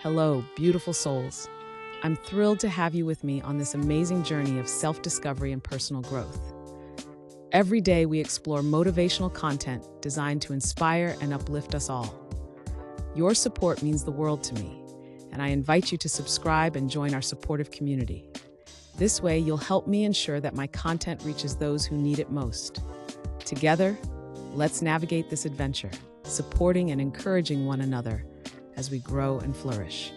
Hello, beautiful souls. I'm thrilled to have you with me on this amazing journey of self-discovery and personal growth. Every day we explore motivational content designed to inspire and uplift us all. Your support means the world to me, and I invite you to subscribe and join our supportive community. This way, you'll help me ensure that my content reaches those who need it most. Together, let's navigate this adventure, supporting and encouraging one another as we grow and flourish.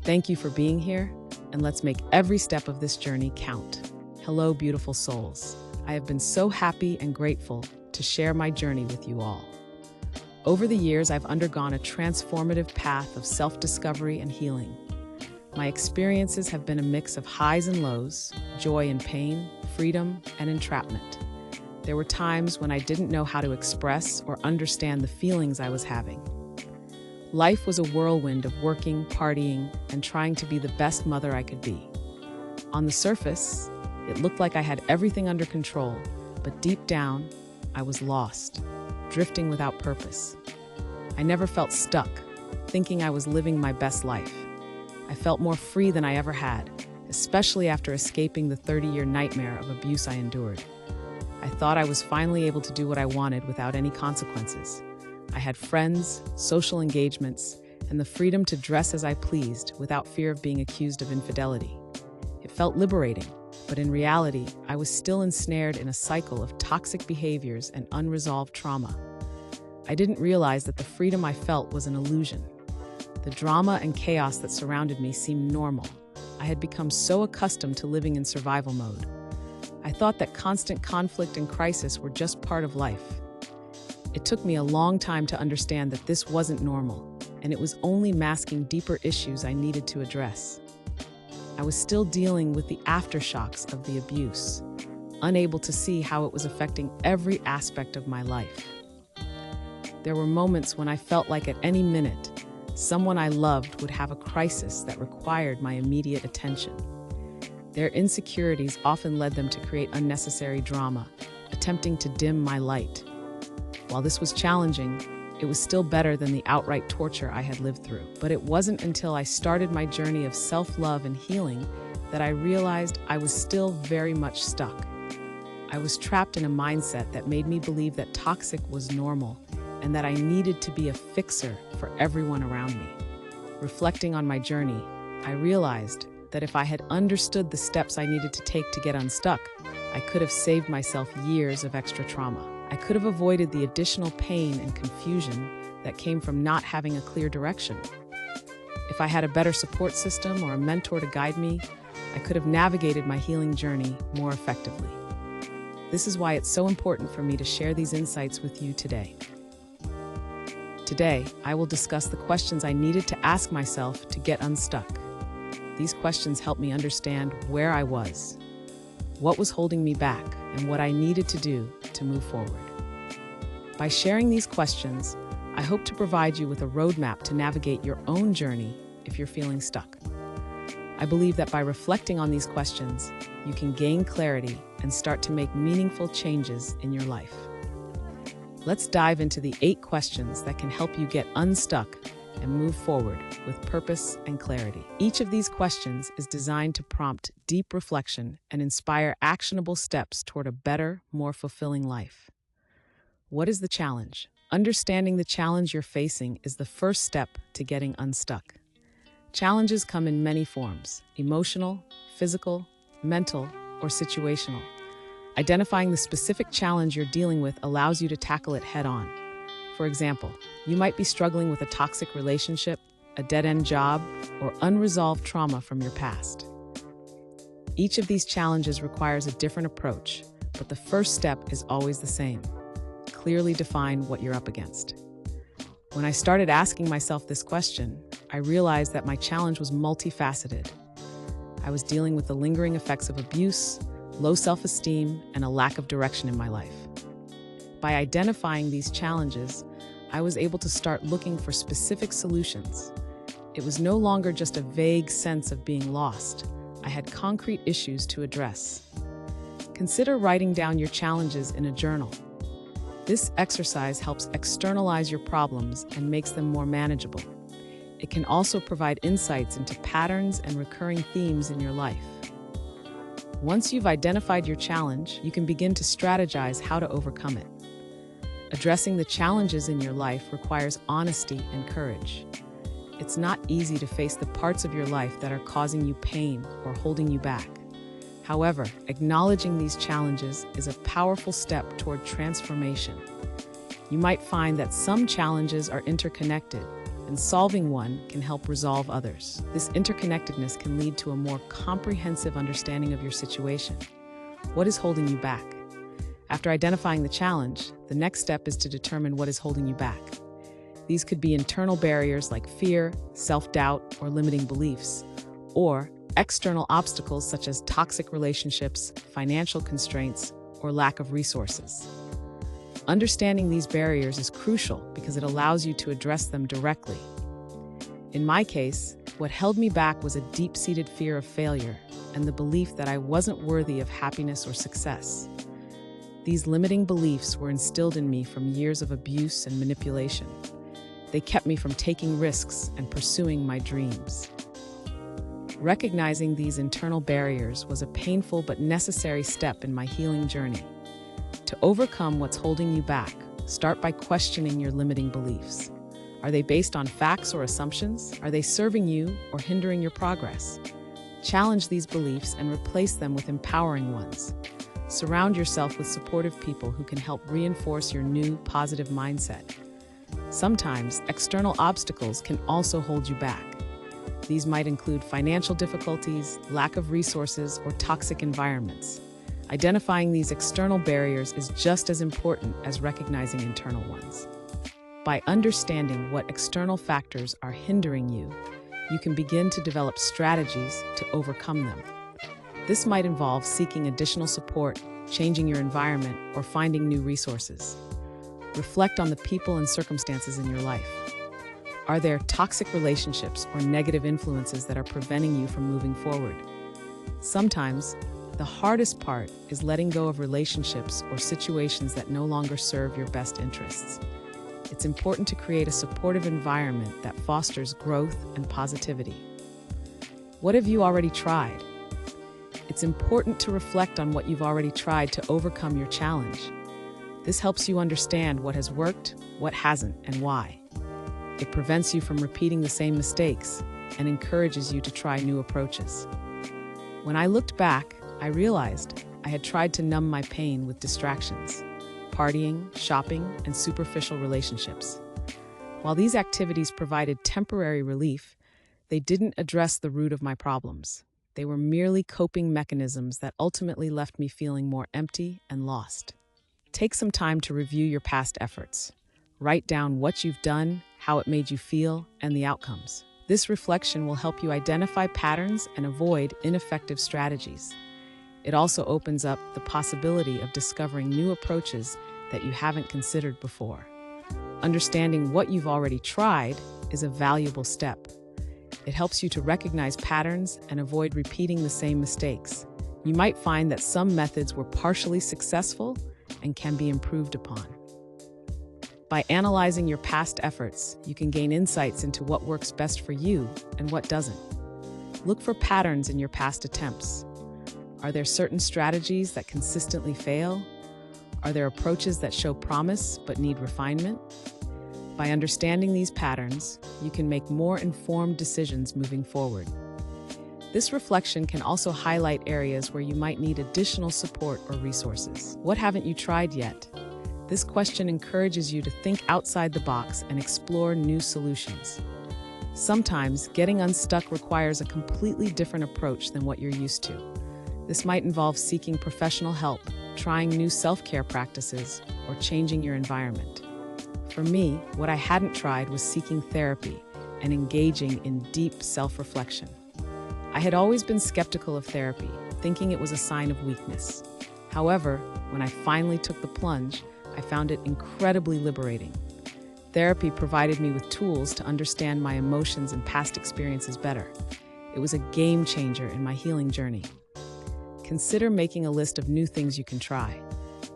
Thank you for being here, and let's make every step of this journey count. Hello, beautiful souls. I have been so happy and grateful to share my journey with you all. Over the years, I've undergone a transformative path of self-discovery and healing. My experiences have been a mix of highs and lows, joy and pain, freedom and entrapment. There were times when I didn't know how to express or understand the feelings I was having. Life was a whirlwind of working, partying, and trying to be the best mother I could be. On the surface, it looked like I had everything under control, but deep down, I was lost, drifting without purpose. I never felt stuck, thinking I was living my best life. I felt more free than I ever had, especially after escaping the 30-year nightmare of abuse I endured. I thought I was finally able to do what I wanted without any consequences. I had friends, social engagements, and the freedom to dress as I pleased without fear of being accused of infidelity. It felt liberating, but in reality, I was still ensnared in a cycle of toxic behaviors and unresolved trauma. I didn't realize that the freedom I felt was an illusion. The drama and chaos that surrounded me seemed normal. I had become so accustomed to living in survival mode. I thought that constant conflict and crisis were just part of life. It took me a long time to understand that this wasn't normal, and it was only masking deeper issues I needed to address. I was still dealing with the aftershocks of the abuse, unable to see how it was affecting every aspect of my life. There were moments when I felt like at any minute, someone I loved would have a crisis that required my immediate attention. Their insecurities often led them to create unnecessary drama, attempting to dim my light. While this was challenging, it was still better than the outright torture I had lived through. But it wasn't until I started my journey of self-love and healing that I realized I was still very much stuck. I was trapped in a mindset that made me believe that toxic was normal and that I needed to be a fixer for everyone around me. Reflecting on my journey, I realized that if I had understood the steps I needed to take to get unstuck, I could have saved myself years of extra trauma. I could have avoided the additional pain and confusion that came from not having a clear direction. If I had a better support system or a mentor to guide me, I could have navigated my healing journey more effectively. This is why it's so important for me to share these insights with you today. Today, I will discuss the questions I needed to ask myself to get unstuck. These questions helped me understand where I was, what was holding me back, and what I needed to do to move forward. By sharing these questions, I hope to provide you with a roadmap to navigate your own journey if you're feeling stuck. I believe that by reflecting on these questions, you can gain clarity and start to make meaningful changes in your life. Let's dive into the 8 questions that can help you get unstuck and move forward with purpose and clarity. Each of these questions is designed to prompt deep reflection and inspire actionable steps toward a better, more fulfilling life. What is the challenge? Understanding the challenge you're facing is the first step to getting unstuck. Challenges come in many forms: emotional, physical, mental, or situational. Identifying the specific challenge you're dealing with allows you to tackle it head-on. For example, you might be struggling with a toxic relationship, a dead-end job, or unresolved trauma from your past. Each of these challenges requires a different approach, but the first step is always the same. Clearly define what you're up against. When I started asking myself this question, I realized that my challenge was multifaceted. I was dealing with the lingering effects of abuse, low self-esteem, and a lack of direction in my life. By identifying these challenges, I was able to start looking for specific solutions. It was no longer just a vague sense of being lost. I had concrete issues to address. Consider writing down your challenges in a journal. This exercise helps externalize your problems and makes them more manageable. It can also provide insights into patterns and recurring themes in your life. Once you've identified your challenge, you can begin to strategize how to overcome it. Addressing the challenges in your life requires honesty and courage. It's not easy to face the parts of your life that are causing you pain or holding you back. However, acknowledging these challenges is a powerful step toward transformation. You might find that some challenges are interconnected, and solving one can help resolve others. This interconnectedness can lead to a more comprehensive understanding of your situation. What is holding you back? After identifying the challenge, the next step is to determine what is holding you back. These could be internal barriers like fear, self-doubt, or limiting beliefs, or external obstacles such as toxic relationships, financial constraints, or lack of resources. Understanding these barriers is crucial because it allows you to address them directly. In my case, what held me back was a deep-seated fear of failure and the belief that I wasn't worthy of happiness or success. These limiting beliefs were instilled in me from years of abuse and manipulation. They kept me from taking risks and pursuing my dreams. Recognizing these internal barriers was a painful but necessary step in my healing journey. To overcome what's holding you back, start by questioning your limiting beliefs. Are they based on facts or assumptions? Are they serving you or hindering your progress? Challenge these beliefs and replace them with empowering ones. Surround yourself with supportive people who can help reinforce your new, positive mindset. Sometimes, external obstacles can also hold you back. These might include financial difficulties, lack of resources, or toxic environments. Identifying these external barriers is just as important as recognizing internal ones. By understanding what external factors are hindering you, you can begin to develop strategies to overcome them. This might involve seeking additional support, changing your environment, or finding new resources. Reflect on the people and circumstances in your life. Are there toxic relationships or negative influences that are preventing you from moving forward? Sometimes, the hardest part is letting go of relationships or situations that no longer serve your best interests. It's important to create a supportive environment that fosters growth and positivity. What have you already tried? It's important to reflect on what you've already tried to overcome your challenge. This helps you understand what has worked, what hasn't, and why. It prevents you from repeating the same mistakes and encourages you to try new approaches. When I looked back, I realized I had tried to numb my pain with distractions, partying, shopping, and superficial relationships. While these activities provided temporary relief, they didn't address the root of my problems. They were merely coping mechanisms that ultimately left me feeling more empty and lost. Take some time to review your past efforts. Write down what you've done, how it made you feel, and the outcomes. This reflection will help you identify patterns and avoid ineffective strategies. It also opens up the possibility of discovering new approaches that you haven't considered before. Understanding what you've already tried is a valuable step. It helps you to recognize patterns and avoid repeating the same mistakes. You might find that some methods were partially successful and can be improved upon. By analyzing your past efforts, you can gain insights into what works best for you and what doesn't. Look for patterns in your past attempts. Are there certain strategies that consistently fail? Are there approaches that show promise but need refinement? By understanding these patterns, you can make more informed decisions moving forward. This reflection can also highlight areas where you might need additional support or resources. What haven't you tried yet? This question encourages you to think outside the box and explore new solutions. Sometimes, getting unstuck requires a completely different approach than what you're used to. This might involve seeking professional help, trying new self-care practices, or changing your environment. For me, what I hadn't tried was seeking therapy and engaging in deep self-reflection. I had always been skeptical of therapy, thinking it was a sign of weakness. However, when I finally took the plunge, I found it incredibly liberating. Therapy provided me with tools to understand my emotions and past experiences better. It was a game changer in my healing journey. Consider making a list of new things you can try.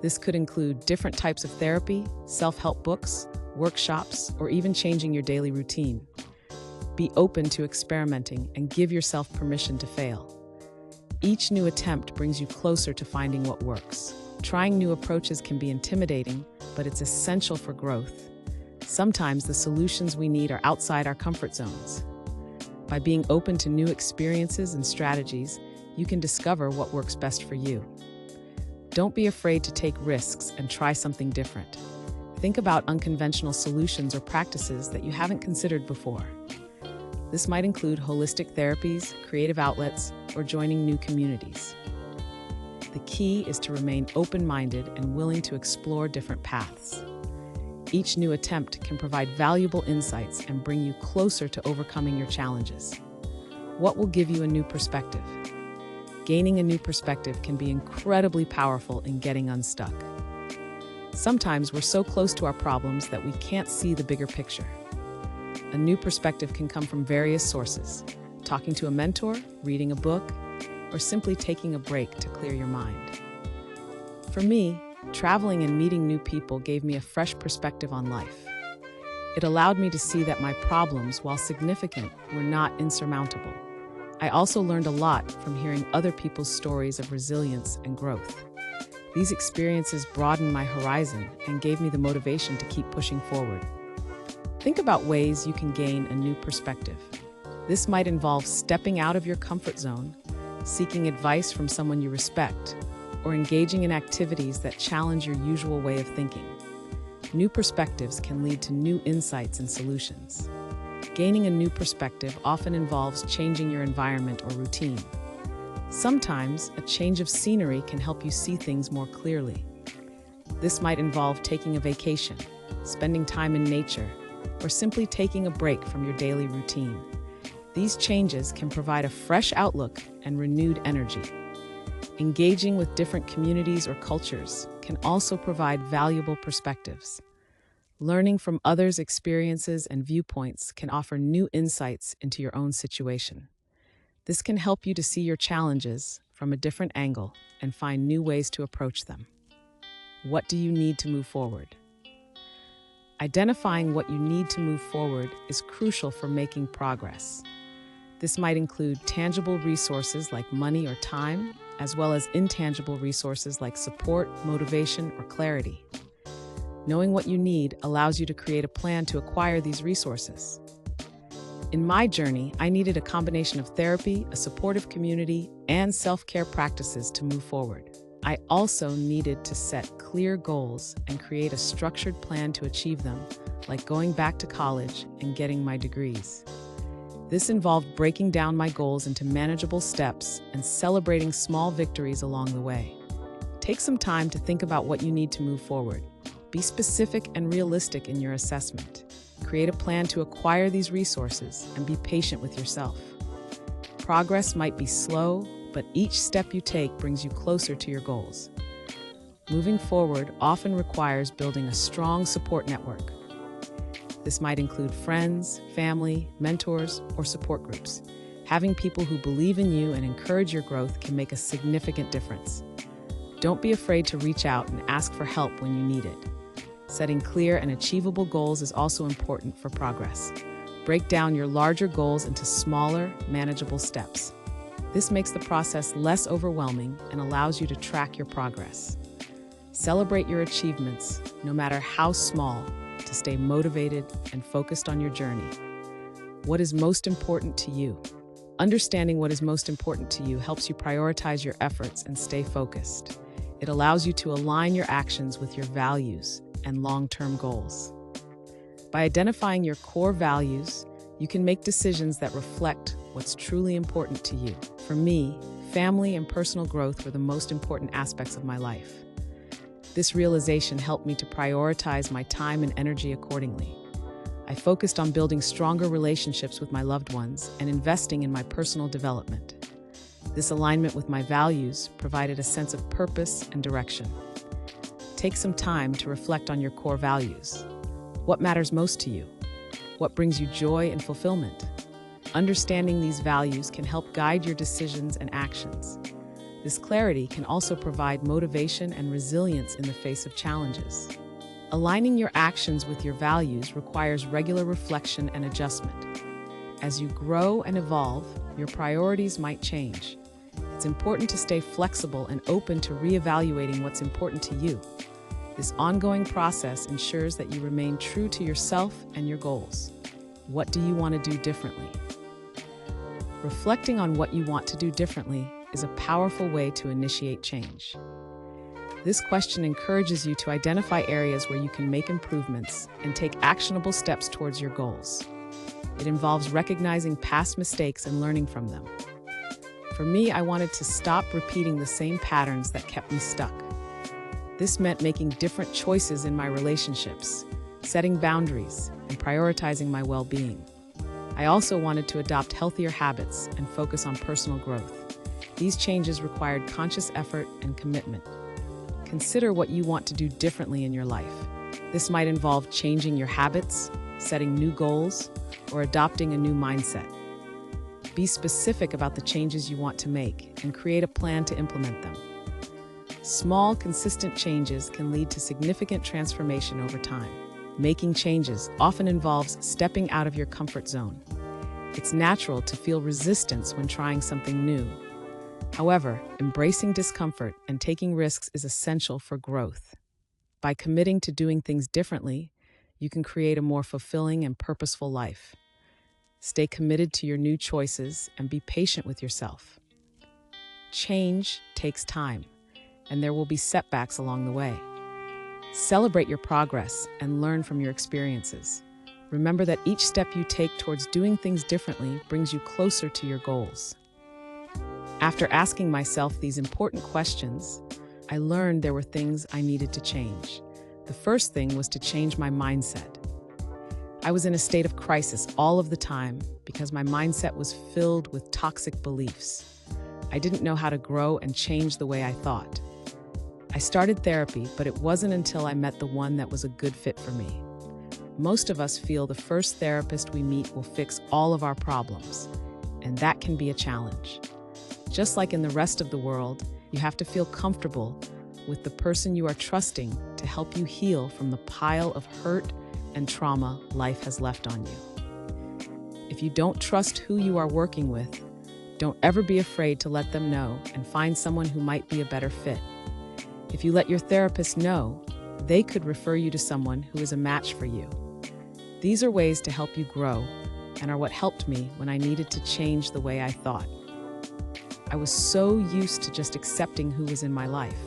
This could include different types of therapy, self-help books, workshops, or even changing your daily routine. Be open to experimenting and give yourself permission to fail. Each new attempt brings you closer to finding what works. Trying new approaches can be intimidating, but it's essential for growth. Sometimes the solutions we need are outside our comfort zones. By being open to new experiences and strategies, you can discover what works best for you. Don't be afraid to take risks and try something different. Think about unconventional solutions or practices that you haven't considered before. This might include holistic therapies, creative outlets, or joining new communities. The key is to remain open-minded and willing to explore different paths. Each new attempt can provide valuable insights and bring you closer to overcoming your challenges. What will give you a new perspective? Gaining a new perspective can be incredibly powerful in getting unstuck. Sometimes we're so close to our problems that we can't see the bigger picture. A new perspective can come from various sources: talking to a mentor, reading a book, or simply taking a break to clear your mind. For me, traveling and meeting new people gave me a fresh perspective on life. It allowed me to see that my problems, while significant, were not insurmountable. I also learned a lot from hearing other people's stories of resilience and growth. These experiences broadened my horizon and gave me the motivation to keep pushing forward. Think about ways you can gain a new perspective. This might involve stepping out of your comfort zone, seeking advice from someone you respect, or engaging in activities that challenge your usual way of thinking. New perspectives can lead to new insights and solutions. Gaining a new perspective often involves changing your environment or routine. Sometimes, a change of scenery can help you see things more clearly. This might involve taking a vacation, spending time in nature, or simply taking a break from your daily routine. These changes can provide a fresh outlook and renewed energy. Engaging with different communities or cultures can also provide valuable perspectives. Learning from others' experiences and viewpoints can offer new insights into your own situation. This can help you to see your challenges from a different angle and find new ways to approach them. What do you need to move forward? Identifying what you need to move forward is crucial for making progress. This might include tangible resources like money or time, as well as intangible resources like support, motivation, or clarity. Knowing what you need allows you to create a plan to acquire these resources. In my journey, I needed a combination of therapy, a supportive community, and self-care practices to move forward. I also needed to set clear goals and create a structured plan to achieve them, like going back to college and getting my degrees. This involved breaking down my goals into manageable steps and celebrating small victories along the way. Take some time to think about what you need to move forward. Be specific and realistic in your assessment. Create a plan to acquire these resources and be patient with yourself. Progress might be slow, but each step you take brings you closer to your goals. Moving forward often requires building a strong support network. This might include friends, family, mentors, or support groups. Having people who believe in you and encourage your growth can make a significant difference. Don't be afraid to reach out and ask for help when you need it. Setting clear and achievable goals is also important for progress. Break down your larger goals into smaller, manageable steps. This makes the process less overwhelming and allows you to track your progress. Celebrate your achievements, no matter how small, to stay motivated and focused on your journey. What is most important to you? Understanding what is most important to you helps you prioritize your efforts and stay focused. It allows you to align your actions with your values and long-term goals. By identifying your core values, you can make decisions that reflect what's truly important to you. For me, family and personal growth were the most important aspects of my life. This realization helped me to prioritize my time and energy accordingly. I focused on building stronger relationships with my loved ones and investing in my personal development. This alignment with my values provided a sense of purpose and direction. Take some time to reflect on your core values. What matters most to you? What brings you joy and fulfillment? Understanding these values can help guide your decisions and actions. This clarity can also provide motivation and resilience in the face of challenges. Aligning your actions with your values requires regular reflection and adjustment. As you grow and evolve, your priorities might change. It's important to stay flexible and open to reevaluating what's important to you. This ongoing process ensures that you remain true to yourself and your goals. What do you want to do differently? Reflecting on what you want to do differently is a powerful way to initiate change. This question encourages you to identify areas where you can make improvements and take actionable steps towards your goals. It involves recognizing past mistakes and learning from them. For me, I wanted to stop repeating the same patterns that kept me stuck. This meant making different choices in my relationships, setting boundaries, and prioritizing my well-being. I also wanted to adopt healthier habits and focus on personal growth. These changes required conscious effort and commitment. Consider what you want to do differently in your life. This might involve changing your habits, setting new goals, or adopting a new mindset. Be specific about the changes you want to make and create a plan to implement them. Small, consistent changes can lead to significant transformation over time. Making changes often involves stepping out of your comfort zone. It's natural to feel resistance when trying something new. However, embracing discomfort and taking risks is essential for growth. By committing to doing things differently, you can create a more fulfilling and purposeful life. Stay committed to your new choices and be patient with yourself. Change takes time, and there will be setbacks along the way. Celebrate your progress and learn from your experiences. Remember that each step you take towards doing things differently brings you closer to your goals. After asking myself these important questions, I learned there were things I needed to change. The first thing was to change my mindset. I was in a state of crisis all of the time because my mindset was filled with toxic beliefs. I didn't know how to grow and change the way I thought. I started therapy, but it wasn't until I met the one that was a good fit for me. Most of us feel the first therapist we meet will fix all of our problems, and that can be a challenge. Just like in the rest of the world, you have to feel comfortable with the person you are trusting to help you heal from the pile of hurt and trauma life has left on you. If you don't trust who you are working with, don't ever be afraid to let them know and find someone who might be a better fit. If you let your therapist know, they could refer you to someone who is a match for you. These are ways to help you grow and are what helped me when I needed to change the way I thought. I was so used to just accepting who was in my life.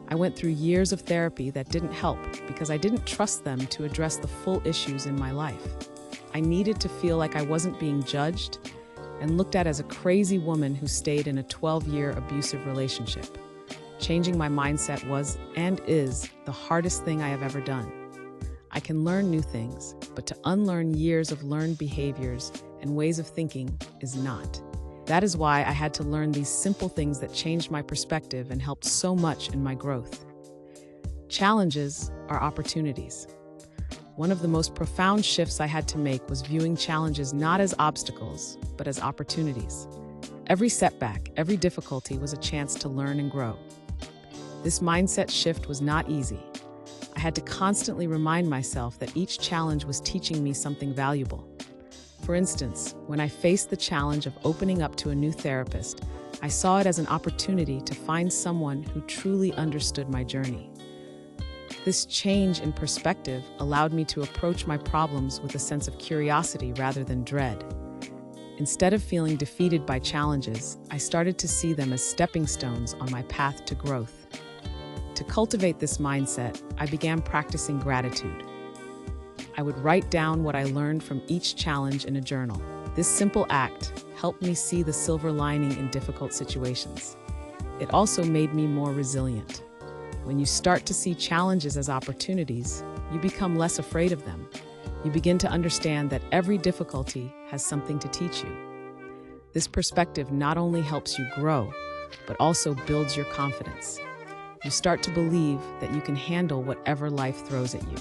I went through years of therapy that didn't help because I didn't trust them to address the full issues in my life. I needed to feel like I wasn't being judged and looked at as a crazy woman who stayed in a 12-year abusive relationship. Changing my mindset was and is the hardest thing I have ever done. I can learn new things, but to unlearn years of learned behaviors and ways of thinking is not. That is why I had to learn these simple things that changed my perspective and helped so much in my growth. Challenges are opportunities. One of the most profound shifts I had to make was viewing challenges not as obstacles, but as opportunities. Every setback, every difficulty was a chance to learn and grow. This mindset shift was not easy. I had to constantly remind myself that each challenge was teaching me something valuable. For instance, when I faced the challenge of opening up to a new therapist, I saw it as an opportunity to find someone who truly understood my journey. This change in perspective allowed me to approach my problems with a sense of curiosity rather than dread. Instead of feeling defeated by challenges, I started to see them as stepping stones on my path to growth. To cultivate this mindset, I began practicing gratitude. I would write down what I learned from each challenge in a journal. This simple act helped me see the silver lining in difficult situations. It also made me more resilient. When you start to see challenges as opportunities, you become less afraid of them. You begin to understand that every difficulty has something to teach you. This perspective not only helps you grow, but also builds your confidence. You start to believe that you can handle whatever life throws at you.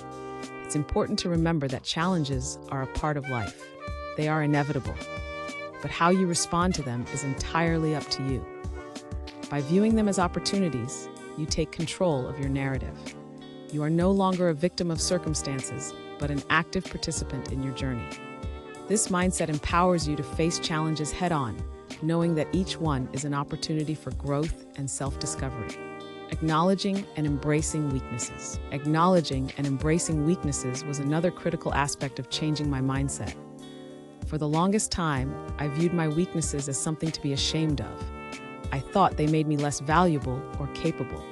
It's important to remember that challenges are a part of life. They are inevitable, but how you respond to them is entirely up to you. By viewing them as opportunities, you take control of your narrative. You are no longer a victim of circumstances, but an active participant in your journey. This mindset empowers you to face challenges head-on, knowing that each one is an opportunity for growth and self-discovery. Acknowledging and embracing weaknesses. Acknowledging and embracing weaknesses was another critical aspect of changing my mindset. For the longest time, I viewed my weaknesses as something to be ashamed of. I thought they made me less valuable or capable.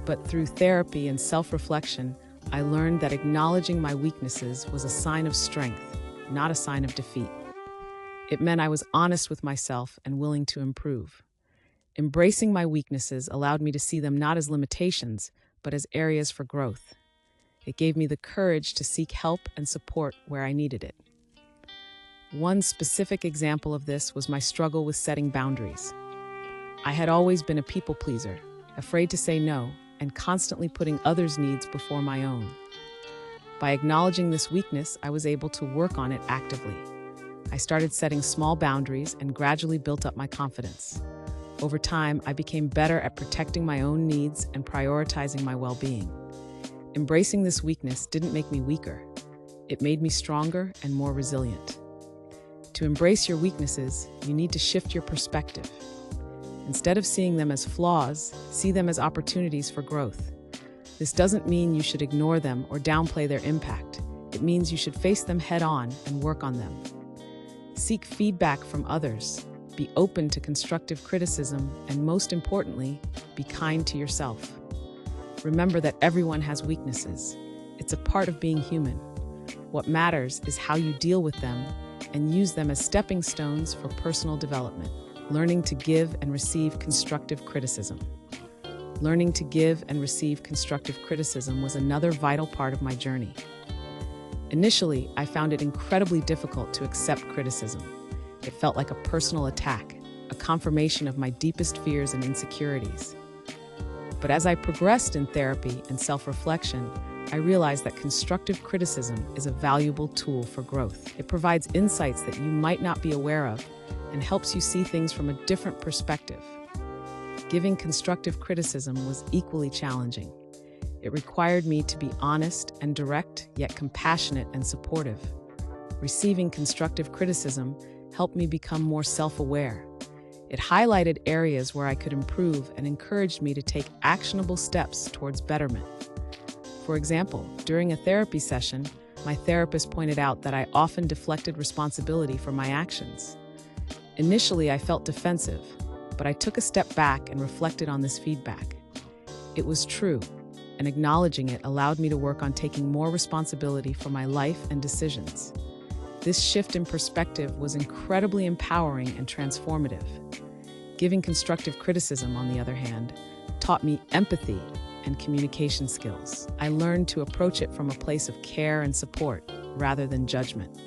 But through therapy and self-reflection, I learned that acknowledging my weaknesses was a sign of strength, not a sign of defeat. It meant I was honest with myself and willing to improve. Embracing my weaknesses allowed me to see them not as limitations, but as areas for growth. It gave me the courage to seek help and support where I needed it. One specific example of this was my struggle with setting boundaries. I had always been a people pleaser, afraid to say no, and constantly putting others' needs before my own. By acknowledging this weakness, I was able to work on it actively. I started setting small boundaries and gradually built up my confidence. Over time, I became better at protecting my own needs and prioritizing my well-being. Embracing this weakness didn't make me weaker. It made me stronger and more resilient. To embrace your weaknesses, you need to shift your perspective. Instead of seeing them as flaws, see them as opportunities for growth. This doesn't mean you should ignore them or downplay their impact. It means you should face them head-on and work on them. Seek feedback from others. Be open to constructive criticism, and most importantly, be kind to yourself. Remember that everyone has weaknesses. It's a part of being human. What matters is how you deal with them and use them as stepping stones for personal development. Learning to give and receive constructive criticism. Learning to give and receive constructive criticism was another vital part of my journey. Initially, I found it incredibly difficult to accept criticism. It felt like a personal attack, a confirmation of my deepest fears and insecurities. But as I progressed in therapy and self-reflection, I realized that constructive criticism is a valuable tool for growth. It provides insights that you might not be aware of and helps you see things from a different perspective. Giving constructive criticism was equally challenging. It required me to be honest and direct, yet compassionate and supportive. Receiving constructive criticism helped me become more self-aware. It highlighted areas where I could improve and encouraged me to take actionable steps towards betterment. For example, during a therapy session, my therapist pointed out that I often deflected responsibility for my actions. Initially, I felt defensive, but I took a step back and reflected on this feedback. It was true, and acknowledging it allowed me to work on taking more responsibility for my life and decisions. This shift in perspective was incredibly empowering and transformative. Giving constructive criticism, on the other hand, taught me empathy and communication skills. I learned to approach it from a place of care and support rather than judgment.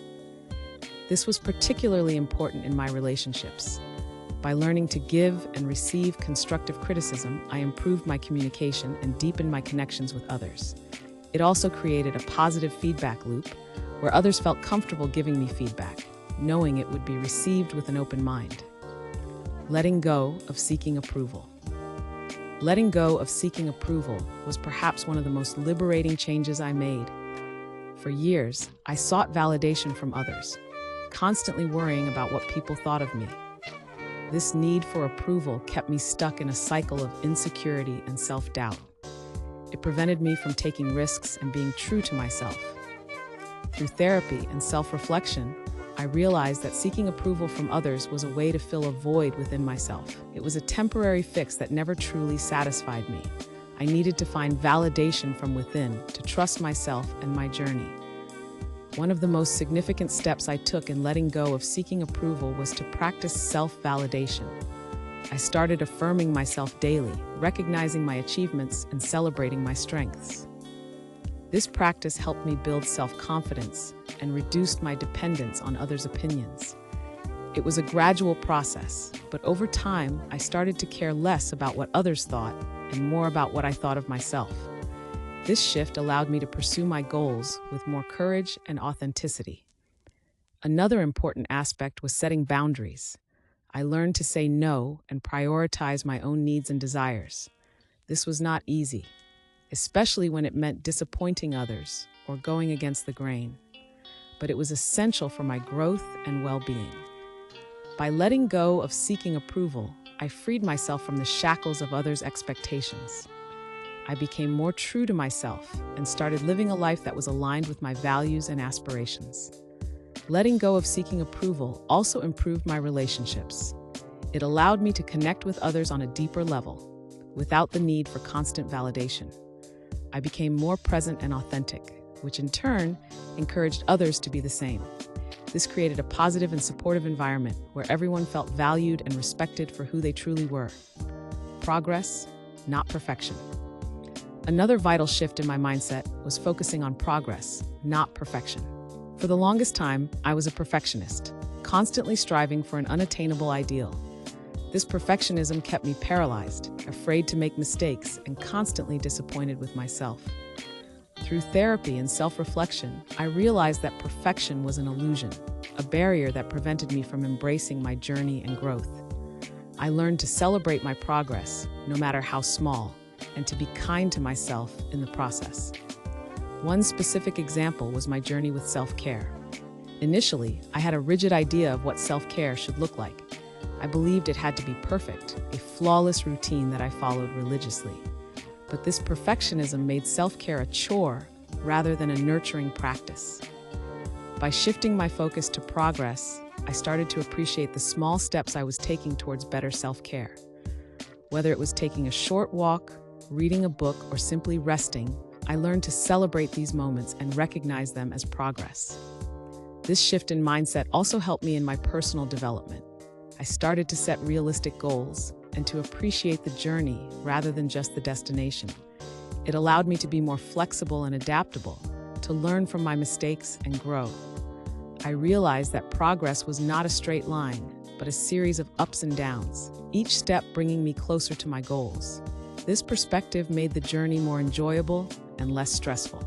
This was particularly important in my relationships. By learning to give and receive constructive criticism, I improved my communication and deepened my connections with others. It also created a positive feedback loop where others felt comfortable giving me feedback, knowing it would be received with an open mind. Letting go of seeking approval. Letting go of seeking approval was perhaps one of the most liberating changes I made. For years, I sought validation from others, constantly worrying about what people thought of me. This need for approval kept me stuck in a cycle of insecurity and self-doubt. It prevented me from taking risks and being true to myself. Through therapy and self-reflection, I realized that seeking approval from others was a way to fill a void within myself. It was a temporary fix that never truly satisfied me. I needed to find validation from within to trust myself and my journey. One of the most significant steps I took in letting go of seeking approval was to practice self-validation. I started affirming myself daily, recognizing my achievements and celebrating my strengths. This practice helped me build self-confidence and reduced my dependence on others' opinions. It was a gradual process, but over time, I started to care less about what others thought and more about what I thought of myself. This shift allowed me to pursue my goals with more courage and authenticity. Another important aspect was setting boundaries. I learned to say no and prioritize my own needs and desires. This was not easy, especially when it meant disappointing others or going against the grain. but it was essential for my growth and well-being. By letting go of seeking approval, I freed myself from the shackles of others' expectations. I became more true to myself and started living a life that was aligned with my values and aspirations. Letting go of seeking approval also improved my relationships. It allowed me to connect with others on a deeper level, without the need for constant validation. I became more present and authentic, which in turn encouraged others to be the same. This created a positive and supportive environment where everyone felt valued and respected for who they truly were. Progress, not perfection. Another vital shift in my mindset was focusing on progress, not perfection. For the longest time, I was a perfectionist, constantly striving for an unattainable ideal. This perfectionism kept me paralyzed, afraid to make mistakes, and constantly disappointed with myself. Through therapy and self-reflection, I realized that perfection was an illusion, a barrier that prevented me from embracing my journey and growth. I learned to celebrate my progress, no matter how small, and to be kind to myself in the process. One specific example was my journey with self-care. Initially, I had a rigid idea of what self-care should look like. I believed it had to be perfect, a flawless routine that I followed religiously. But this perfectionism made self-care a chore rather than a nurturing practice. By shifting my focus to progress, I started to appreciate the small steps I was taking towards better self-care. Whether it was taking a short walk, reading a book, or simply resting, I learned to celebrate these moments and recognize them as progress. This shift in mindset also helped me in my personal development. I started to set realistic goals and to appreciate the journey rather than just the destination. It allowed me to be more flexible and adaptable, to learn from my mistakes and grow. I realized that progress was not a straight line, but a series of ups and downs, each step bringing me closer to my goals. This perspective made the journey more enjoyable and less stressful.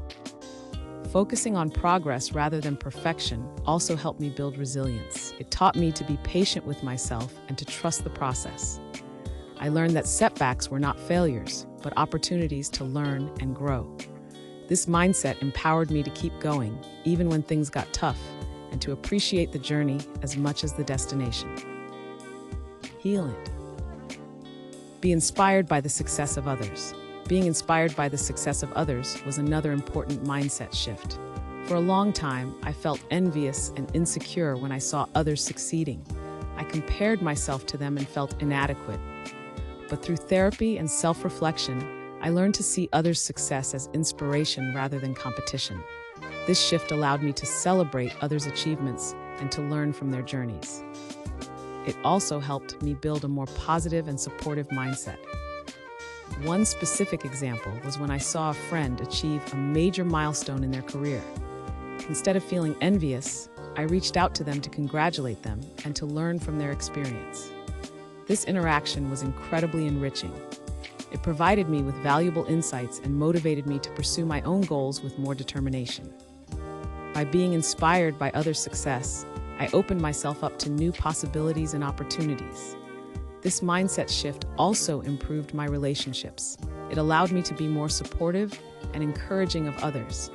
Focusing on progress rather than perfection also helped me build resilience. It taught me to be patient with myself and to trust the process. I learned that setbacks were not failures, but opportunities to learn and grow. This mindset empowered me to keep going, even when things got tough, and to appreciate the journey as much as the destination. Heal it. Be inspired by the success of others. Being inspired by the success of others was another important mindset shift. For a long time, I felt envious and insecure when I saw others succeeding. I compared myself to them and felt inadequate. But through therapy and self-reflection, I learned to see others' success as inspiration rather than competition. This shift allowed me to celebrate others' achievements and to learn from their journeys. It also helped me build a more positive and supportive mindset. One specific example was when I saw a friend achieve a major milestone in their career. Instead of feeling envious, I reached out to them to congratulate them and to learn from their experience. This interaction was incredibly enriching. It provided me with valuable insights and motivated me to pursue my own goals with more determination. By being inspired by others' success, I opened myself up to new possibilities and opportunities. This mindset shift also improved my relationships. It allowed me to be more supportive and encouraging of others.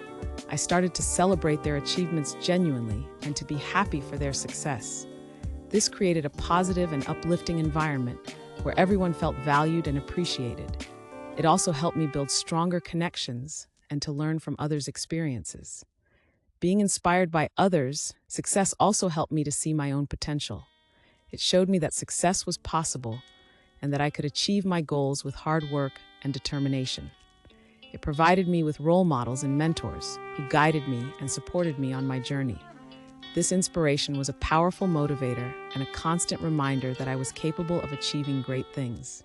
I started to celebrate their achievements genuinely and to be happy for their success. This created a positive and uplifting environment where everyone felt valued and appreciated. It also helped me build stronger connections and to learn from others' experiences. Being inspired by others' success also helped me to see my own potential. It showed me that success was possible and that I could achieve my goals with hard work and determination. It provided me with role models and mentors who guided me and supported me on my journey. This inspiration was a powerful motivator and a constant reminder that I was capable of achieving great things.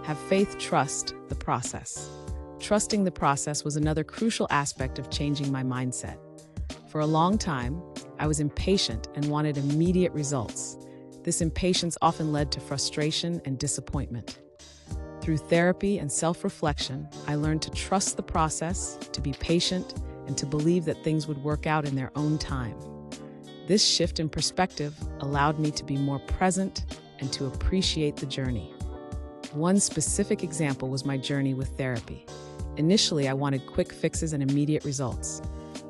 Have faith, trust the process. Trusting the process was another crucial aspect of changing my mindset. For a long time, I was impatient and wanted immediate results. This impatience often led to frustration and disappointment. Through therapy and self-reflection, I learned to trust the process, to be patient, and to believe that things would work out in their own time. This shift in perspective allowed me to be more present and to appreciate the journey. One specific example was my journey with therapy. Initially, I wanted quick fixes and immediate results.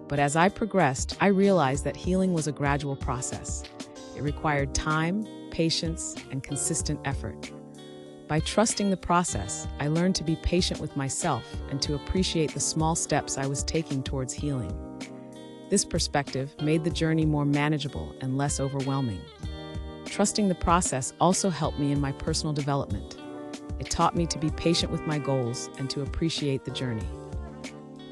But as I progressed, I realized that healing was a gradual process. It required time, patience, and consistent effort. By trusting the process, I learned to be patient with myself and to appreciate the small steps I was taking towards healing. This perspective made the journey more manageable and less overwhelming. Trusting the process also helped me in my personal development. It taught me to be patient with my goals and to appreciate the journey.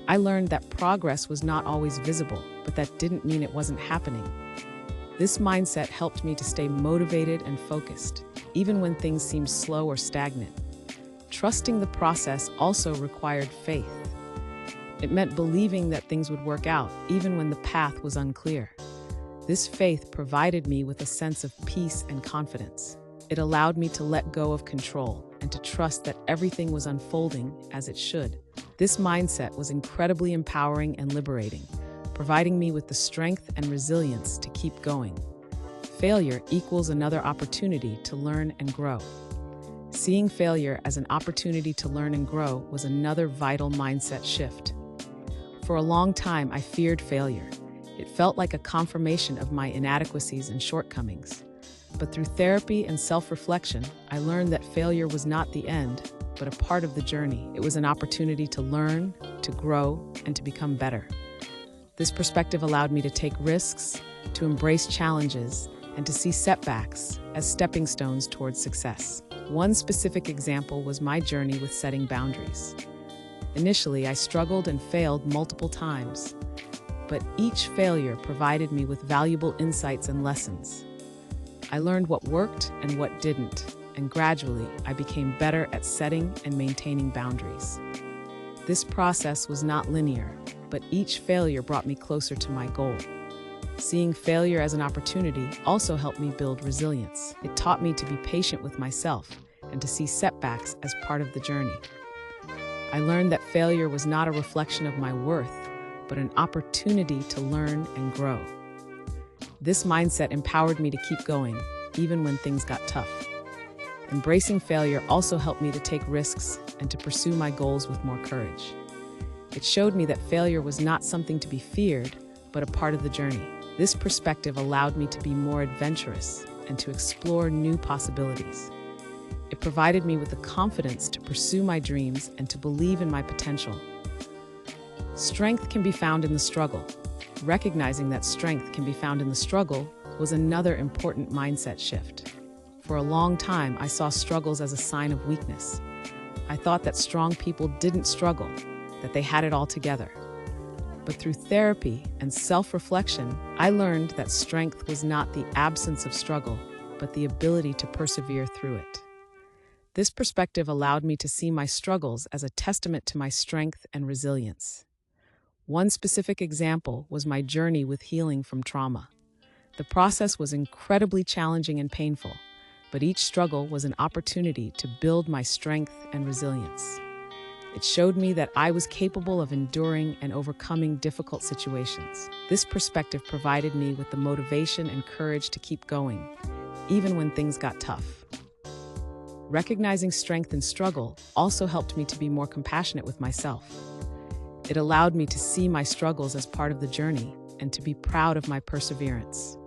I learned that progress was not always visible, but that didn't mean it wasn't happening. This mindset helped me to stay motivated and focused, even when things seemed slow or stagnant. Trusting the process also required faith. It meant believing that things would work out, even when the path was unclear. This faith provided me with a sense of peace and confidence. It allowed me to let go of control and to trust that everything was unfolding as it should. This mindset was incredibly empowering and liberating, providing me with the strength and resilience to keep going. Failure equals another opportunity to learn and grow. Seeing failure as an opportunity to learn and grow was another vital mindset shift. For a long time, I feared failure. It felt like a confirmation of my inadequacies and shortcomings. But through therapy and self-reflection, I learned that failure was not the end, but a part of the journey. It was an opportunity to learn, to grow, and to become better. This perspective allowed me to take risks, to embrace challenges, and to see setbacks as stepping stones towards success. One specific example was my journey with setting boundaries. Initially, I struggled and failed multiple times, but each failure provided me with valuable insights and lessons. I learned what worked and what didn't, and gradually, I became better at setting and maintaining boundaries. This process was not linear, but each failure brought me closer to my goal. Seeing failure as an opportunity also helped me build resilience. It taught me to be patient with myself and to see setbacks as part of the journey. I learned that failure was not a reflection of my worth, but an opportunity to learn and grow. This mindset empowered me to keep going, even when things got tough. Embracing failure also helped me to take risks and to pursue my goals with more courage. It showed me that failure was not something to be feared, but a part of the journey. This perspective allowed me to be more adventurous and to explore new possibilities. It provided me with the confidence to pursue my dreams and to believe in my potential. Strength can be found in the struggle. Recognizing that strength can be found in the struggle was another important mindset shift. For a long time, I saw struggles as a sign of weakness. I thought that strong people didn't struggle, that they had it all together. But through therapy and self-reflection, I learned that strength was not the absence of struggle, but the ability to persevere through it. This perspective allowed me to see my struggles as a testament to my strength and resilience. One specific example was my journey with healing from trauma. The process was incredibly challenging and painful, but each struggle was an opportunity to build my strength and resilience. It showed me that I was capable of enduring and overcoming difficult situations. This perspective provided me with the motivation and courage to keep going, even when things got tough. Recognizing strength in struggle also helped me to be more compassionate with myself. It allowed me to see my struggles as part of the journey and to be proud of my perseverance.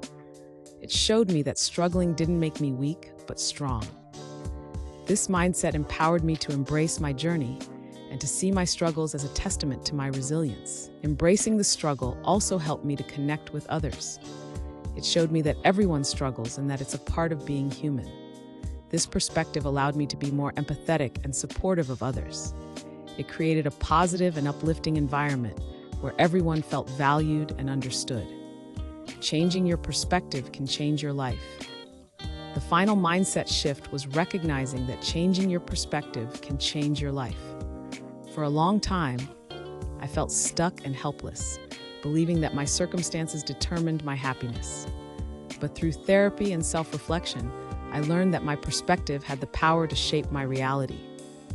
It showed me that struggling didn't make me weak, but strong. This mindset empowered me to embrace my journey and to see my struggles as a testament to my resilience. Embracing the struggle also helped me to connect with others. It showed me that everyone struggles and that it's a part of being human. This perspective allowed me to be more empathetic and supportive of others. It created a positive and uplifting environment where everyone felt valued and understood. Changing your perspective can change your life. The final mindset shift was recognizing that changing your perspective can change your life. For a long time, I felt stuck and helpless, believing that my circumstances determined my happiness. But through therapy and self-reflection, I learned that my perspective had the power to shape my reality.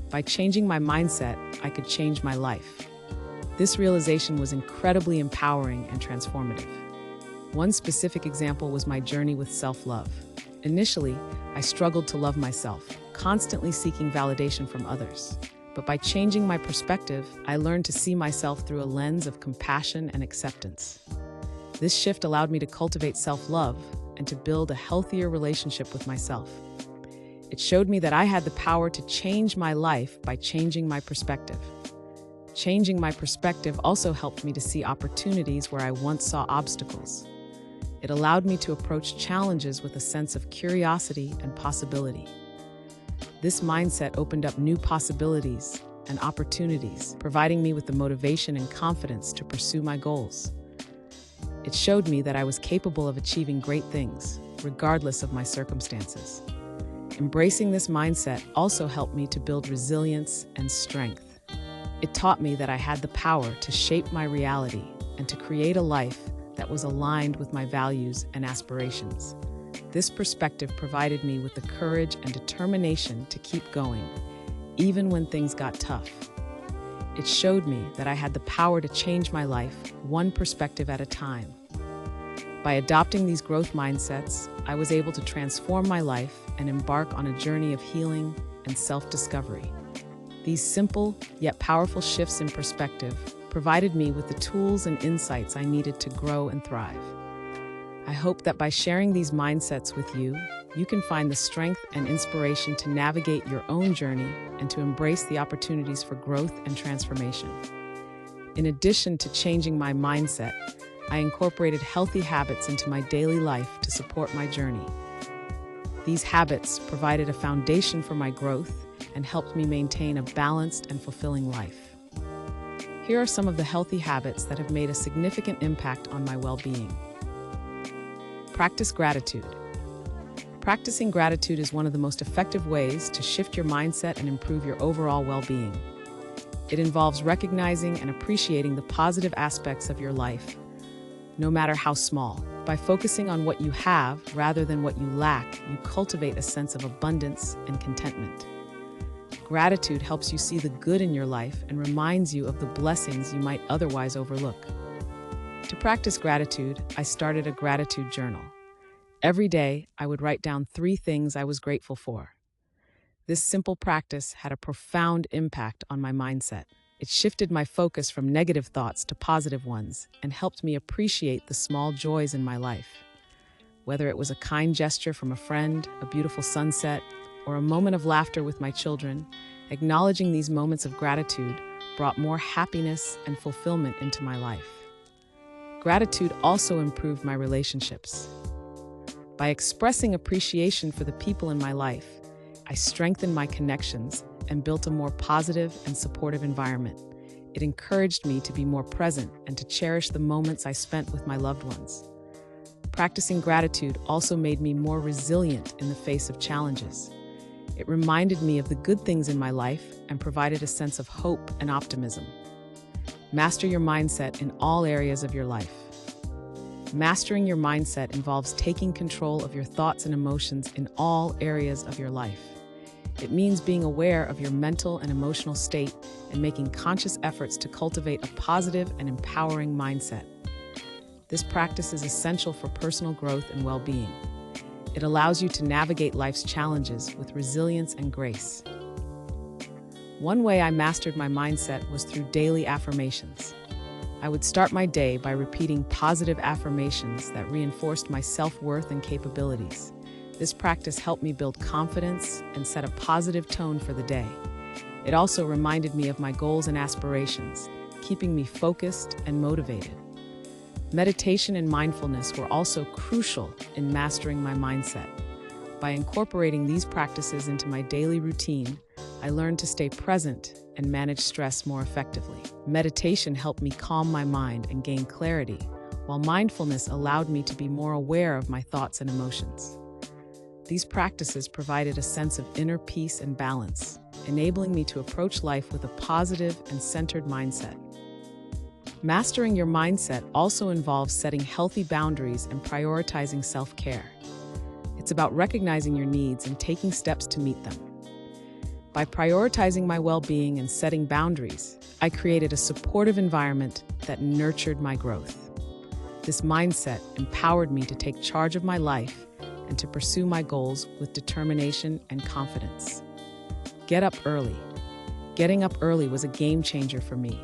By changing my mindset, I could change my life. This realization was incredibly empowering and transformative. One specific example was my journey with self-love. Initially, I struggled to love myself, constantly seeking validation from others. But by changing my perspective, I learned to see myself through a lens of compassion and acceptance. This shift allowed me to cultivate self-love and to build a healthier relationship with myself. It showed me that I had the power to change my life by changing my perspective. Changing my perspective also helped me to see opportunities where I once saw obstacles. It allowed me to approach challenges with a sense of curiosity and possibility. This mindset opened up new possibilities and opportunities, providing me with the motivation and confidence to pursue my goals. It showed me that I was capable of achieving great things, regardless of my circumstances. Embracing this mindset also helped me to build resilience and strength. It taught me that I had the power to shape my reality and to create a life that was aligned with my values and aspirations. This perspective provided me with the courage and determination to keep going, even when things got tough. It showed me that I had the power to change my life one perspective at a time. By adopting these growth mindsets, I was able to transform my life and embark on a journey of healing and self-discovery. These simple yet powerful shifts in perspective provided me with the tools and insights I needed to grow and thrive. I hope that by sharing these mindsets with you, you can find the strength and inspiration to navigate your own journey and to embrace the opportunities for growth and transformation. In addition to changing my mindset, I incorporated healthy habits into my daily life to support my journey. These habits provided a foundation for my growth and helped me maintain a balanced and fulfilling life. Here are some of the healthy habits that have made a significant impact on my well-being. Practice gratitude. Practicing gratitude is one of the most effective ways to shift your mindset and improve your overall well-being. It involves recognizing and appreciating the positive aspects of your life, no matter how small. By focusing on what you have rather than what you lack, you cultivate a sense of abundance and contentment. Gratitude helps you see the good in your life and reminds you of the blessings you might otherwise overlook. To practice gratitude, I started a gratitude journal. Every day, I would write down 3 things I was grateful for. This simple practice had a profound impact on my mindset. It shifted my focus from negative thoughts to positive ones and helped me appreciate the small joys in my life. Whether it was a kind gesture from a friend, a beautiful sunset, or a moment of laughter with my children, acknowledging these moments of gratitude brought more happiness and fulfillment into my life. Gratitude also improved my relationships. By expressing appreciation for the people in my life, I strengthened my connections and built a more positive and supportive environment. It encouraged me to be more present and to cherish the moments I spent with my loved ones. Practicing gratitude also made me more resilient in the face of challenges. It reminded me of the good things in my life and provided a sense of hope and optimism. Master your mindset in all areas of your life. Mastering your mindset involves taking control of your thoughts and emotions in all areas of your life. It means being aware of your mental and emotional state and making conscious efforts to cultivate a positive and empowering mindset. This practice is essential for personal growth and well-being. It allows you to navigate life's challenges with resilience and grace. One way I mastered my mindset was through daily affirmations. I would start my day by repeating positive affirmations that reinforced my self-worth and capabilities. This practice helped me build confidence and set a positive tone for the day. It also reminded me of my goals and aspirations, keeping me focused and motivated. Meditation and mindfulness were also crucial in mastering my mindset. By incorporating these practices into my daily routine, I learned to stay present and manage stress more effectively. Meditation helped me calm my mind and gain clarity, while mindfulness allowed me to be more aware of my thoughts and emotions. These practices provided a sense of inner peace and balance, enabling me to approach life with a positive and centered mindset. Mastering your mindset also involves setting healthy boundaries and prioritizing self-care. It's about recognizing your needs and taking steps to meet them. By prioritizing my well-being and setting boundaries, I created a supportive environment that nurtured my growth. This mindset empowered me to take charge of my life and to pursue my goals with determination and confidence. Get up early. Getting up early was a game changer for me.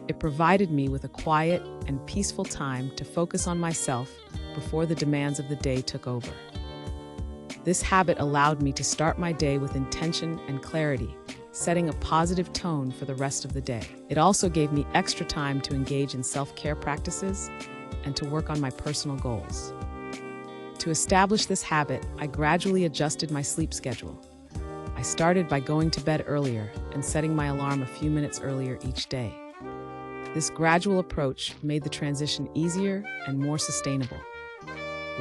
It provided me with a quiet and peaceful time to focus on myself before the demands of the day took over. This habit allowed me to start my day with intention and clarity, setting a positive tone for the rest of the day. It also gave me extra time to engage in self-care practices and to work on my personal goals. To establish this habit, I gradually adjusted my sleep schedule. I started by going to bed earlier and setting my alarm a few minutes earlier each day. This gradual approach made the transition easier and more sustainable.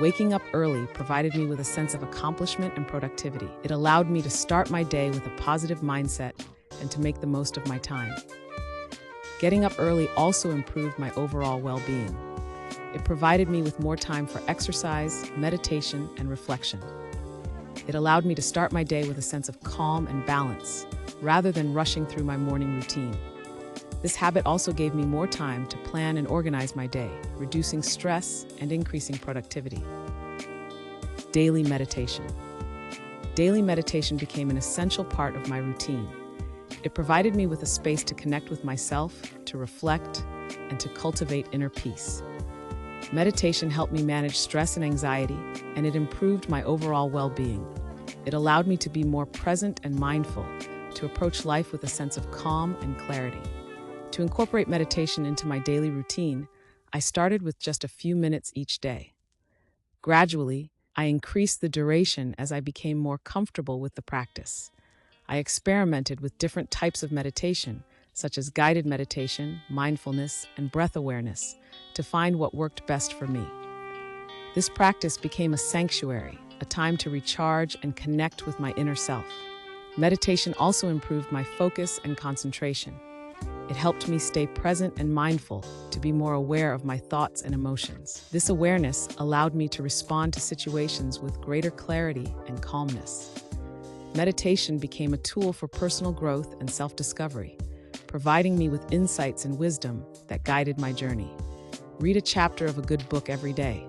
Waking up early provided me with a sense of accomplishment and productivity. It allowed me to start my day with a positive mindset and to make the most of my time. Getting up early also improved my overall well-being. It provided me with more time for exercise, meditation, and reflection. It allowed me to start my day with a sense of calm and balance, rather than rushing through my morning routine. This habit also gave me more time to plan and organize my day, reducing stress and increasing productivity. Daily meditation. Daily meditation became an essential part of my routine. It provided me with a space to connect with myself, to reflect, and to cultivate inner peace. Meditation helped me manage stress and anxiety, and it improved my overall well-being. It allowed me to be more present and mindful, to approach life with a sense of calm and clarity. To incorporate meditation into my daily routine, I started with just a few minutes each day. Gradually, I increased the duration as I became more comfortable with the practice. I experimented with different types of meditation, such as guided meditation, mindfulness, and breath awareness, to find what worked best for me. This practice became a sanctuary, a time to recharge and connect with my inner self. Meditation also improved my focus and concentration. It helped me stay present and mindful, to be more aware of my thoughts and emotions. This awareness allowed me to respond to situations with greater clarity and calmness. Meditation became a tool for personal growth and self-discovery, providing me with insights and wisdom that guided my journey. Read a chapter of a good book every day.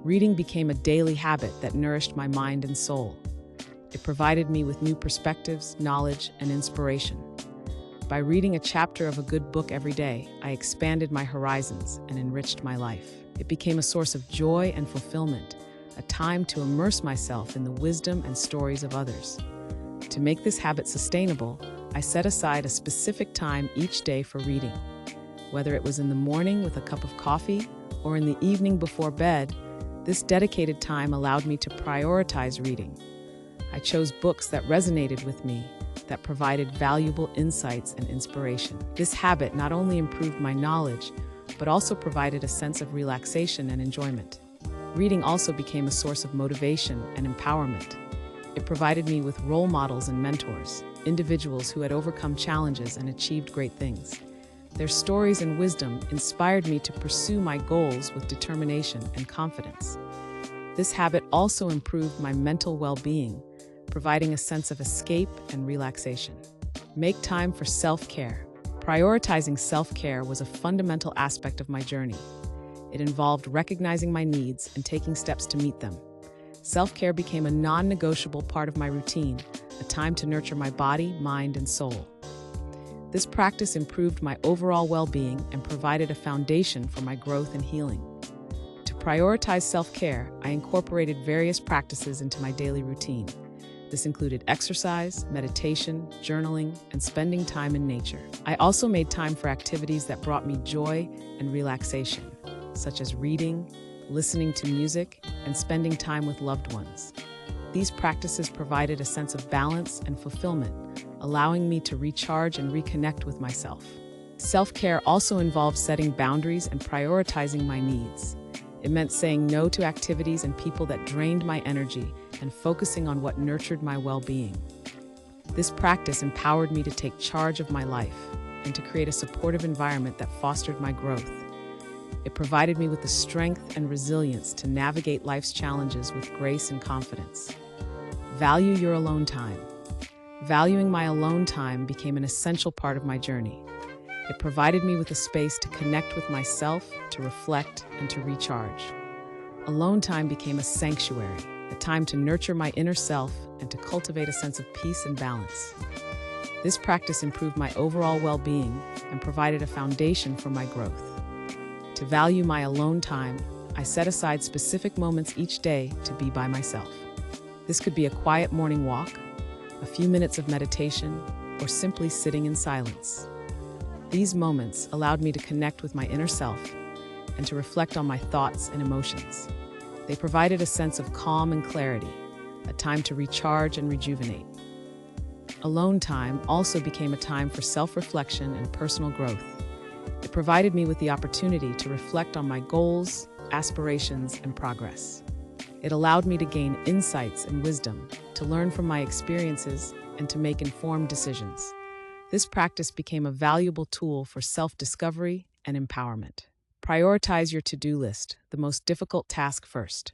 Reading became a daily habit that nourished my mind and soul. It provided me with new perspectives, knowledge, and inspiration. By reading a chapter of a good book every day, I expanded my horizons and enriched my life. It became a source of joy and fulfillment, a time to immerse myself in the wisdom and stories of others. To make this habit sustainable, I set aside a specific time each day for reading. Whether it was in the morning with a cup of coffee or in the evening before bed, this dedicated time allowed me to prioritize reading. I chose books that resonated with me, that provided valuable insights and inspiration. This habit not only improved my knowledge, but also provided a sense of relaxation and enjoyment. Reading also became a source of motivation and empowerment. It provided me with role models and mentors, individuals who had overcome challenges and achieved great things. Their stories and wisdom inspired me to pursue my goals with determination and confidence. This habit also improved my mental well-being, providing a sense of escape and relaxation. Make time for self-care. Prioritizing self-care was a fundamental aspect of my journey. It involved recognizing my needs and taking steps to meet them. Self-care became a non-negotiable part of my routine, a time to nurture my body, mind, and soul. This practice improved my overall well-being and provided a foundation for my growth and healing. To prioritize self-care, I incorporated various practices into my daily routine. This included exercise, meditation, journaling, and spending time in nature. I also made time for activities that brought me joy and relaxation, such as reading, listening to music, and spending time with loved ones. These practices provided a sense of balance and fulfillment, allowing me to recharge and reconnect with myself. Self-care also involved setting boundaries and prioritizing my needs. It meant saying no to activities and people that drained my energy and focusing on what nurtured my well-being. This practice empowered me to take charge of my life and to create a supportive environment that fostered my growth. It provided me with the strength and resilience to navigate life's challenges with grace and confidence. Value your alone time. Valuing my alone time became an essential part of my journey. It provided me with a space to connect with myself, to reflect, and to recharge. Alone time became a sanctuary, a time to nurture my inner self and to cultivate a sense of peace and balance. This practice improved my overall well-being and provided a foundation for my growth. To value my alone time, I set aside specific moments each day to be by myself. This could be a quiet morning walk, a few minutes of meditation, or simply sitting in silence. These moments allowed me to connect with my inner self and to reflect on my thoughts and emotions. They provided a sense of calm and clarity, a time to recharge and rejuvenate. Alone time also became a time for self-reflection and personal growth. It provided me with the opportunity to reflect on my goals, aspirations, and progress. It allowed me to gain insights and wisdom, to learn from my experiences, and to make informed decisions. This practice became a valuable tool for self-discovery and empowerment. Prioritize your to-do list, the most difficult task first.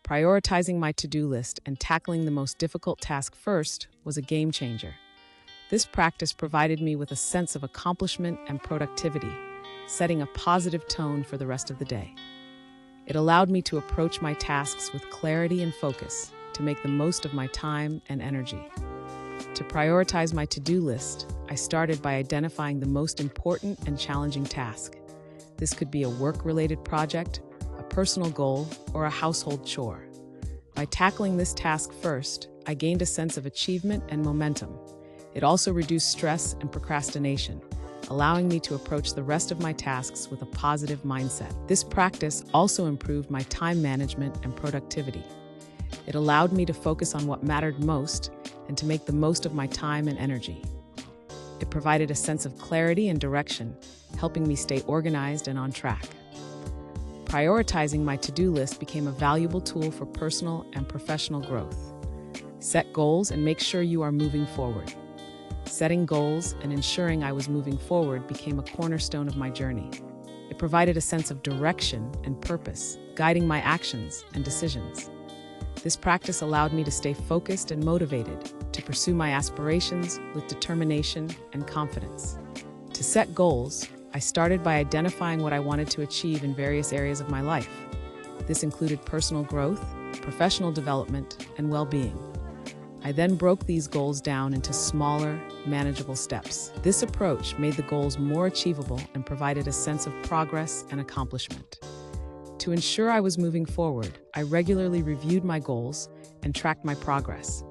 Prioritizing my to-do list and tackling the most difficult task first was a game changer. This practice provided me with a sense of accomplishment and productivity, setting a positive tone for the rest of the day. It allowed me to approach my tasks with clarity and focus to make the most of my time and energy. To prioritize my to-do list, I started by identifying the most important and challenging task. This could be a work-related project, a personal goal, or a household chore. By tackling this task first, I gained a sense of achievement and momentum. It also reduced stress and procrastination, allowing me to approach the rest of my tasks with a positive mindset. This practice also improved my time management and productivity. It allowed me to focus on what mattered most and to make the most of my time and energy. It provided a sense of clarity and direction, helping me stay organized and on track. Prioritizing my to-do list became a valuable tool for personal and professional growth. Set goals and make sure you are moving forward. Setting goals and ensuring I was moving forward became a cornerstone of my journey. It provided a sense of direction and purpose, guiding my actions and decisions. This practice allowed me to stay focused and motivated to pursue my aspirations with determination and confidence. To set goals, I started by identifying what I wanted to achieve in various areas of my life. This included personal growth, professional development, and well-being. I then broke these goals down into smaller, manageable steps. This approach made the goals more achievable and provided a sense of progress and accomplishment. To ensure I was moving forward, I regularly reviewed my goals and tracked my progress.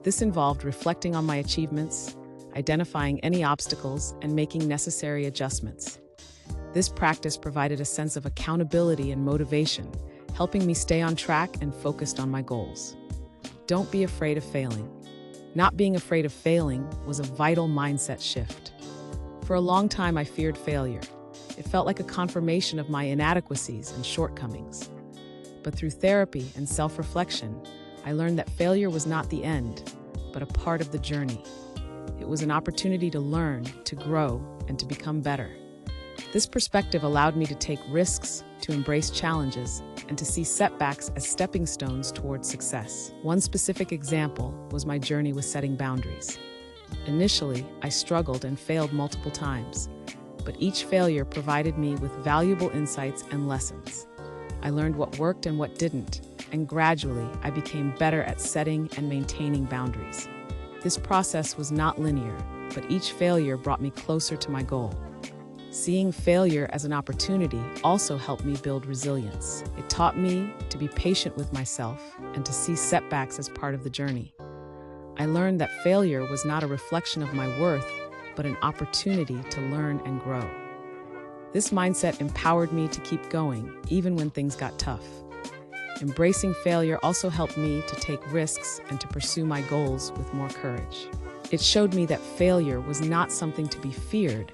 This involved reflecting on my achievements, identifying any obstacles, and making necessary adjustments. This practice provided a sense of accountability and motivation, helping me stay on track and focused on my goals. Don't be afraid of failing. Not being afraid of failing was a vital mindset shift. For a long time, I feared failure. It felt like a confirmation of my inadequacies and shortcomings. But through therapy and self-reflection, I learned that failure was not the end, but a part of the journey. It was an opportunity to learn, to grow, and to become better. This perspective allowed me to take risks, to embrace challenges, and to see setbacks as stepping stones towards success. One specific example was my journey with setting boundaries. Initially, I struggled and failed multiple times, but each failure provided me with valuable insights and lessons. I learned what worked and what didn't, and gradually I became better at setting and maintaining boundaries. This process was not linear, but each failure brought me closer to my goal. Seeing failure as an opportunity also helped me build resilience. It taught me to be patient with myself and to see setbacks as part of the journey. I learned that failure was not a reflection of my worth, but an opportunity to learn and grow. This mindset empowered me to keep going, even when things got tough. Embracing failure also helped me to take risks and to pursue my goals with more courage. It showed me that failure was not something to be feared,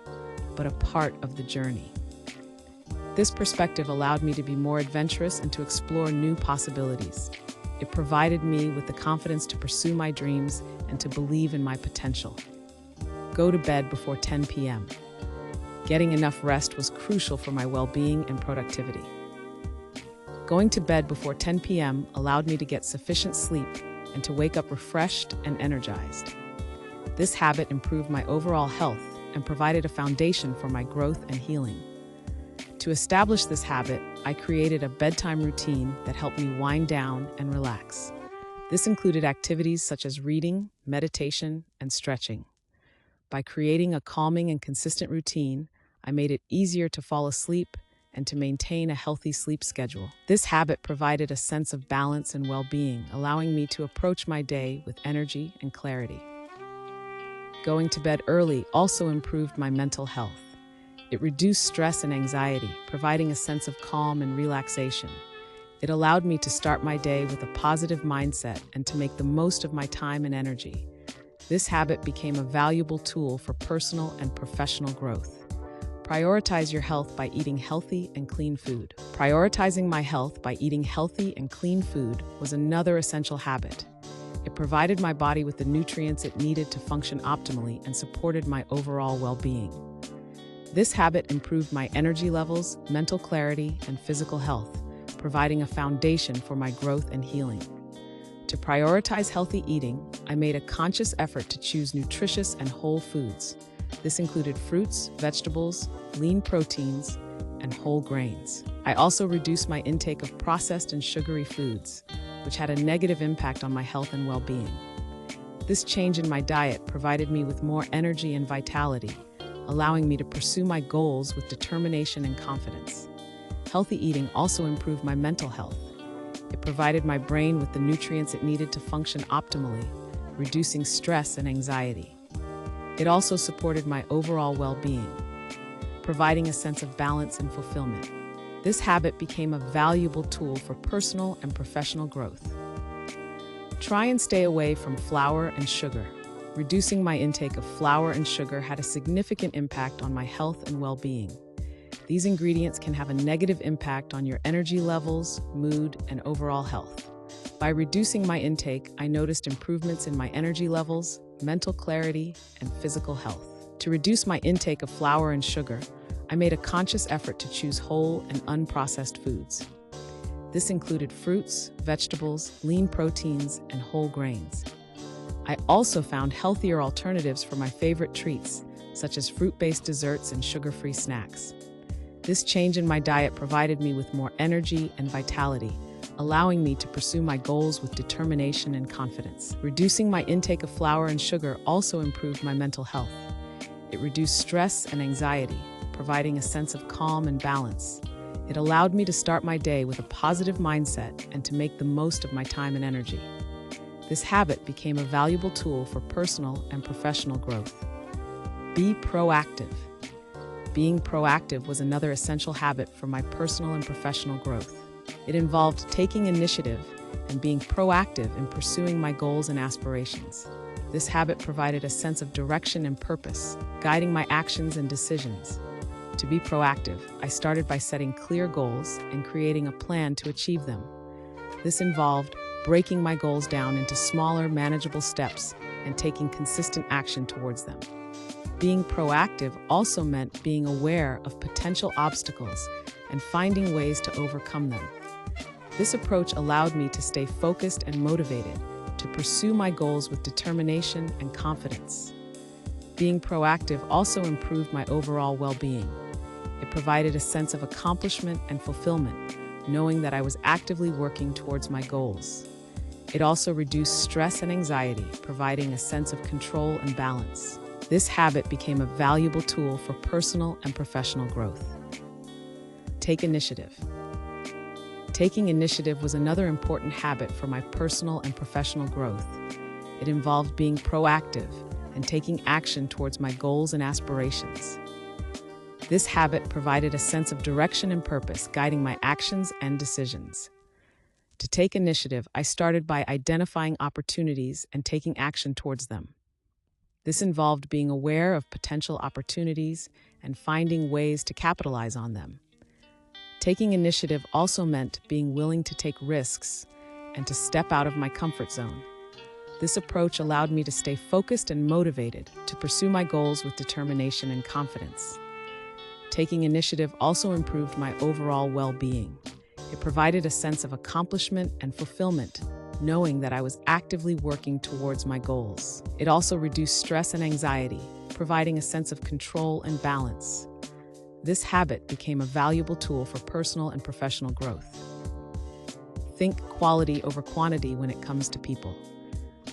but a part of the journey. This perspective allowed me to be more adventurous and to explore new possibilities. It provided me with the confidence to pursue my dreams and to believe in my potential. Go to bed before 10 p.m. Getting enough rest was crucial for my well-being and productivity. Going to bed before 10 p.m. allowed me to get sufficient sleep and to wake up refreshed and energized. This habit improved my overall health and provided a foundation for my growth and healing. To establish this habit, I created a bedtime routine that helped me wind down and relax. This included activities such as reading, meditation, and stretching. By creating a calming and consistent routine, I made it easier to fall asleep and to maintain a healthy sleep schedule. This habit provided a sense of balance and well-being, allowing me to approach my day with energy and clarity. Going to bed early also improved my mental health. It reduced stress and anxiety, providing a sense of calm and relaxation. It allowed me to start my day with a positive mindset and to make the most of my time and energy. This habit became a valuable tool for personal and professional growth. Prioritize your health by eating healthy and clean food. Prioritizing my health by eating healthy and clean food was another essential habit. It provided my body with the nutrients it needed to function optimally and supported my overall well-being. This habit improved my energy levels, mental clarity, and physical health, providing a foundation for my growth and healing. To prioritize healthy eating, I made a conscious effort to choose nutritious and whole foods. This included fruits, vegetables, lean proteins, and whole grains. I also reduced my intake of processed and sugary foods, which had a negative impact on my health and well-being. This change in my diet provided me with more energy and vitality, allowing me to pursue my goals with determination and confidence. Healthy eating also improved my mental health. It provided my brain with the nutrients it needed to function optimally, reducing stress and anxiety. It also supported my overall well-being, providing a sense of balance and fulfillment. This habit became a valuable tool for personal and professional growth. Try and stay away from flour and sugar. Reducing my intake of flour and sugar had a significant impact on my health and well-being. These ingredients can have a negative impact on your energy levels, mood, and overall health. By reducing my intake, I noticed improvements in my energy levels, mental clarity, and physical health. To reduce my intake of flour and sugar, I made a conscious effort to choose whole and unprocessed foods. This included fruits, vegetables, lean proteins, and whole grains. I also found healthier alternatives for my favorite treats, such as fruit-based desserts and sugar-free snacks. This change in my diet provided me with more energy and vitality, allowing me to pursue my goals with determination and confidence. Reducing my intake of flour and sugar also improved my mental health. It reduced stress and anxiety, providing a sense of calm and balance. It allowed me to start my day with a positive mindset and to make the most of my time and energy. This habit became a valuable tool for personal and professional growth. Be proactive. Being proactive was another essential habit for my personal and professional growth. It involved taking initiative and being proactive in pursuing my goals and aspirations. This habit provided a sense of direction and purpose, guiding my actions and decisions. To be proactive, I started by setting clear goals and creating a plan to achieve them. This involved breaking my goals down into smaller, manageable steps and taking consistent action towards them. Being proactive also meant being aware of potential obstacles and finding ways to overcome them. This approach allowed me to stay focused and motivated to pursue my goals with determination and confidence. Being proactive also improved my overall well-being. It provided a sense of accomplishment and fulfillment, knowing that I was actively working towards my goals. It also reduced stress and anxiety, providing a sense of control and balance. This habit became a valuable tool for personal and professional growth. Take initiative. Taking initiative was another important habit for my personal and professional growth. It involved being proactive and taking action towards my goals and aspirations. This habit provided a sense of direction and purpose, guiding my actions and decisions. To take initiative, I started by identifying opportunities and taking action towards them. This involved being aware of potential opportunities and finding ways to capitalize on them. Taking initiative also meant being willing to take risks and to step out of my comfort zone. This approach allowed me to stay focused and motivated to pursue my goals with determination and confidence. Taking initiative also improved my overall well-being. It provided a sense of accomplishment and fulfillment, knowing that I was actively working towards my goals. It also reduced stress and anxiety, providing a sense of control and balance. This habit became a valuable tool for personal and professional growth. Think quality over quantity when it comes to people.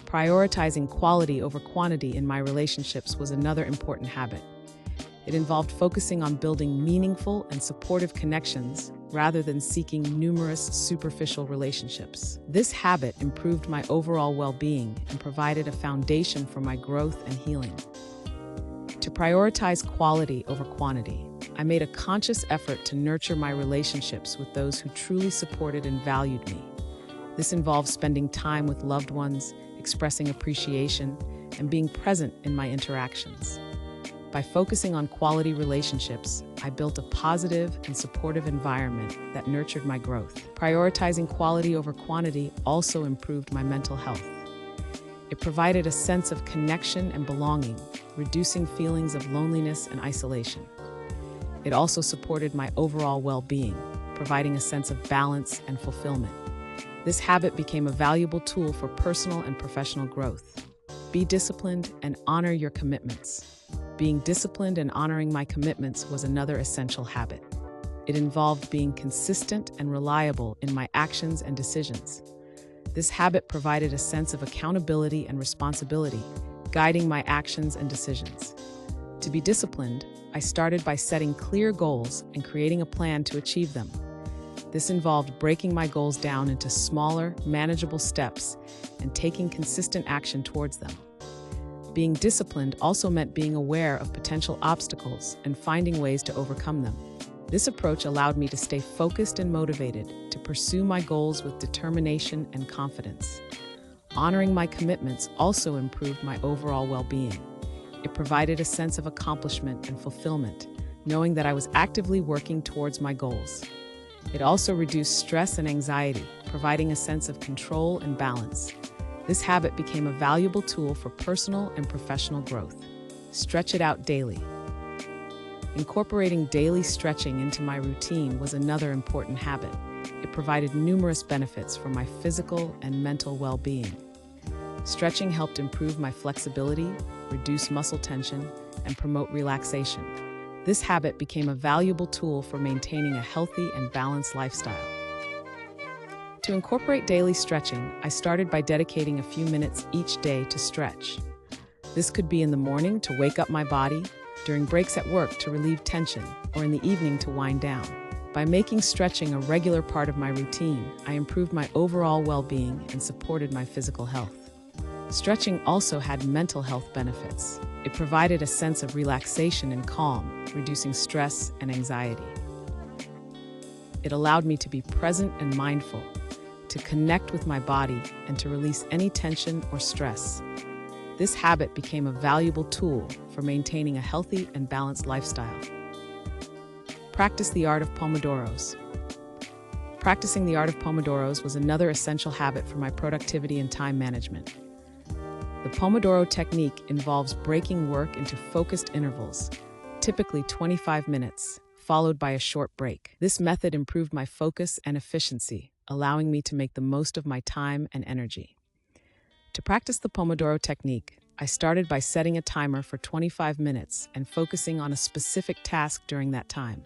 Prioritizing quality over quantity in my relationships was another important habit. It involved focusing on building meaningful and supportive connections rather than seeking numerous superficial relationships. This habit improved my overall well-being and provided a foundation for my growth and healing. To prioritize quality over quantity, I made a conscious effort to nurture my relationships with those who truly supported and valued me. This involves spending time with loved ones, expressing appreciation, and being present in my interactions. By focusing on quality relationships, I built a positive and supportive environment that nurtured my growth. Prioritizing quality over quantity also improved my mental health. It provided a sense of connection and belonging, reducing feelings of loneliness and isolation. It also supported my overall well-being, providing a sense of balance and fulfillment. This habit became a valuable tool for personal and professional growth. Be disciplined and honor your commitments. Being disciplined and honoring my commitments was another essential habit. It involved being consistent and reliable in my actions and decisions. This habit provided a sense of accountability and responsibility, guiding my actions and decisions. To be disciplined, I started by setting clear goals and creating a plan to achieve them. This involved breaking my goals down into smaller, manageable steps and taking consistent action towards them. Being disciplined also meant being aware of potential obstacles and finding ways to overcome them. This approach allowed me to stay focused and motivated to pursue my goals with determination and confidence. Honoring my commitments also improved my overall well-being. It provided a sense of accomplishment and fulfillment, knowing that I was actively working towards my goals. It also reduced stress and anxiety, providing a sense of control and balance. This habit became a valuable tool for personal and professional growth. Stretch it out daily. Incorporating daily stretching into my routine was another important habit. It provided numerous benefits for my physical and mental well-being. Stretching helped improve my flexibility, reduce muscle tension, and promote relaxation. This habit became a valuable tool for maintaining a healthy and balanced lifestyle. To incorporate daily stretching, I started by dedicating a few minutes each day to stretch. This could be in the morning to wake up my body, during breaks at work to relieve tension, or in the evening to wind down. By making stretching a regular part of my routine, I improved my overall well-being and supported my physical health. Stretching also had mental health benefits. It provided a sense of relaxation and calm, reducing stress and anxiety. It allowed me to be present and mindful, to connect with my body, and to release any tension or stress. This habit became a valuable tool for maintaining a healthy and balanced lifestyle. Practice the art of Pomodoros. Practicing the art of Pomodoros was another essential habit for my productivity and time management. The Pomodoro technique involves breaking work into focused intervals, typically 25 minutes, followed by a short break. This method improved my focus and efficiency, allowing me to make the most of my time and energy. To practice the Pomodoro technique, I started by setting a timer for 25 minutes and focusing on a specific task during that time.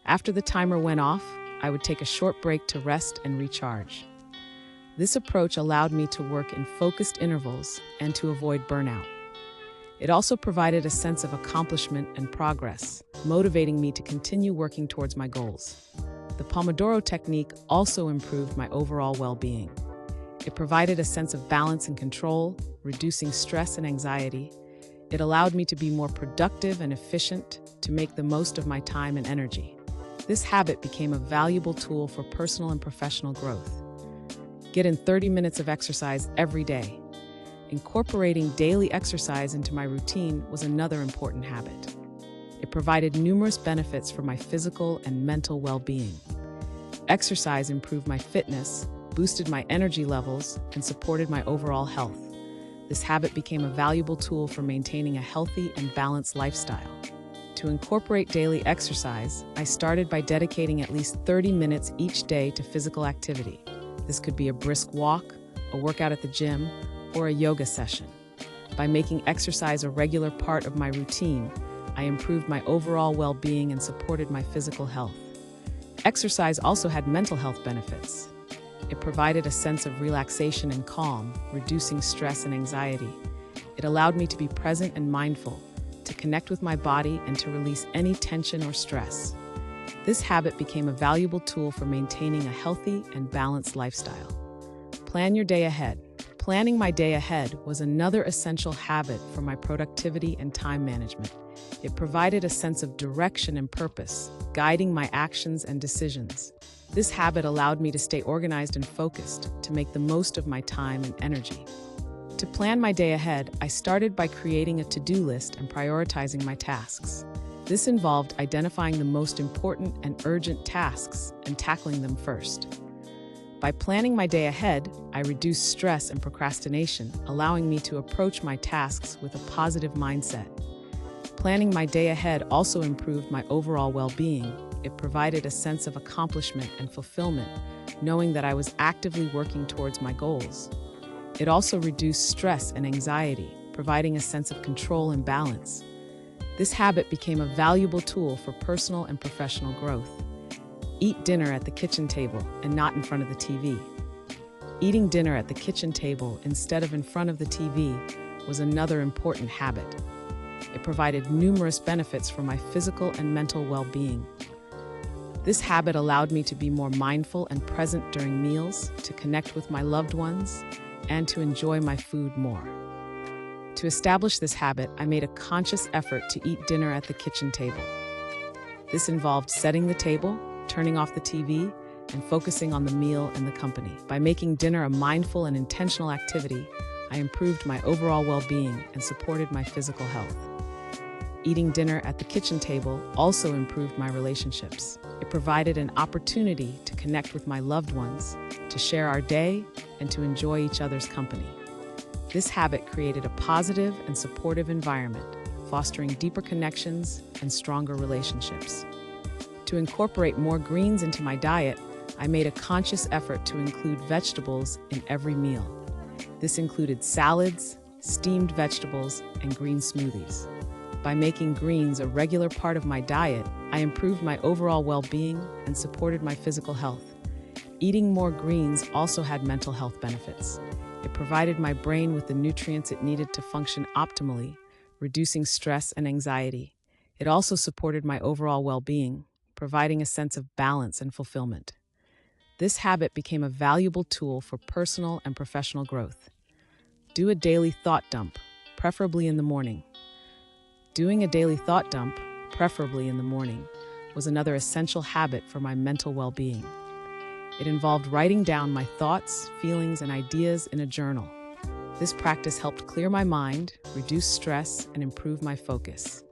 After the timer went off, I would take a short break to rest and recharge. This approach allowed me to work in focused intervals and to avoid burnout. It also provided a sense of accomplishment and progress, motivating me to continue working towards my goals. The Pomodoro technique also improved my overall well-being. It provided a sense of balance and control, reducing stress and anxiety. It allowed me to be more productive and efficient, to make the most of my time and energy. This habit became a valuable tool for personal and professional growth. Get in 30 minutes of exercise every day. Incorporating daily exercise into my routine was another important habit. It provided numerous benefits for my physical and mental well-being. Exercise improved my fitness, boosted my energy levels, and supported my overall health. This habit became a valuable tool for maintaining a healthy and balanced lifestyle. To incorporate daily exercise, I started by dedicating at least 30 minutes each day to physical activity. This could be a brisk walk, a workout at the gym, or a yoga session. By making exercise a regular part of my routine, I improved my overall well-being and supported my physical health. Exercise also had mental health benefits. It provided a sense of relaxation and calm, reducing stress and anxiety. It allowed me to be present and mindful, to connect with my body and to release any tension or stress. This habit became a valuable tool for maintaining a healthy and balanced lifestyle. Plan your day ahead. Planning my day ahead was another essential habit for my productivity and time management. It provided a sense of direction and purpose, guiding my actions and decisions. This habit allowed me to stay organized and focused, to make the most of my time and energy. To plan my day ahead, I started by creating a to-do list and prioritizing my tasks. This involved identifying the most important and urgent tasks and tackling them first. By planning my day ahead, I reduced stress and procrastination, allowing me to approach my tasks with a positive mindset. Planning my day ahead also improved my overall well-being. It provided a sense of accomplishment and fulfillment, knowing that I was actively working towards my goals. It also reduced stress and anxiety, providing a sense of control and balance. This habit became a valuable tool for personal and professional growth. Eat dinner at the kitchen table and not in front of the TV. Eating dinner at the kitchen table instead of in front of the TV was another important habit. It provided numerous benefits for my physical and mental well-being. This habit allowed me to be more mindful and present during meals, to connect with my loved ones, and to enjoy my food more. To establish this habit, I made a conscious effort to eat dinner at the kitchen table. This involved setting the table, turning off the TV, and focusing on the meal and the company. By making dinner a mindful and intentional activity, I improved my overall well-being and supported my physical health. Eating dinner at the kitchen table also improved my relationships. It provided an opportunity to connect with my loved ones, to share our day, and to enjoy each other's company. This habit created a positive and supportive environment, fostering deeper connections and stronger relationships. To incorporate more greens into my diet, I made a conscious effort to include vegetables in every meal. This included salads, steamed vegetables, and green smoothies. By making greens a regular part of my diet, I improved my overall well-being and supported my physical health. Eating more greens also had mental health benefits. It provided my brain with the nutrients it needed to function optimally, reducing stress and anxiety. It also supported my overall well-being, providing a sense of balance and fulfillment. This habit became a valuable tool for personal and professional growth. Do a daily thought dump, preferably in the morning. Doing a daily thought dump, preferably in the morning, was another essential habit for my mental well-being. It involved writing down my thoughts, feelings, and ideas in a journal. This practice helped clear my mind, reduce stress, and improve my focus.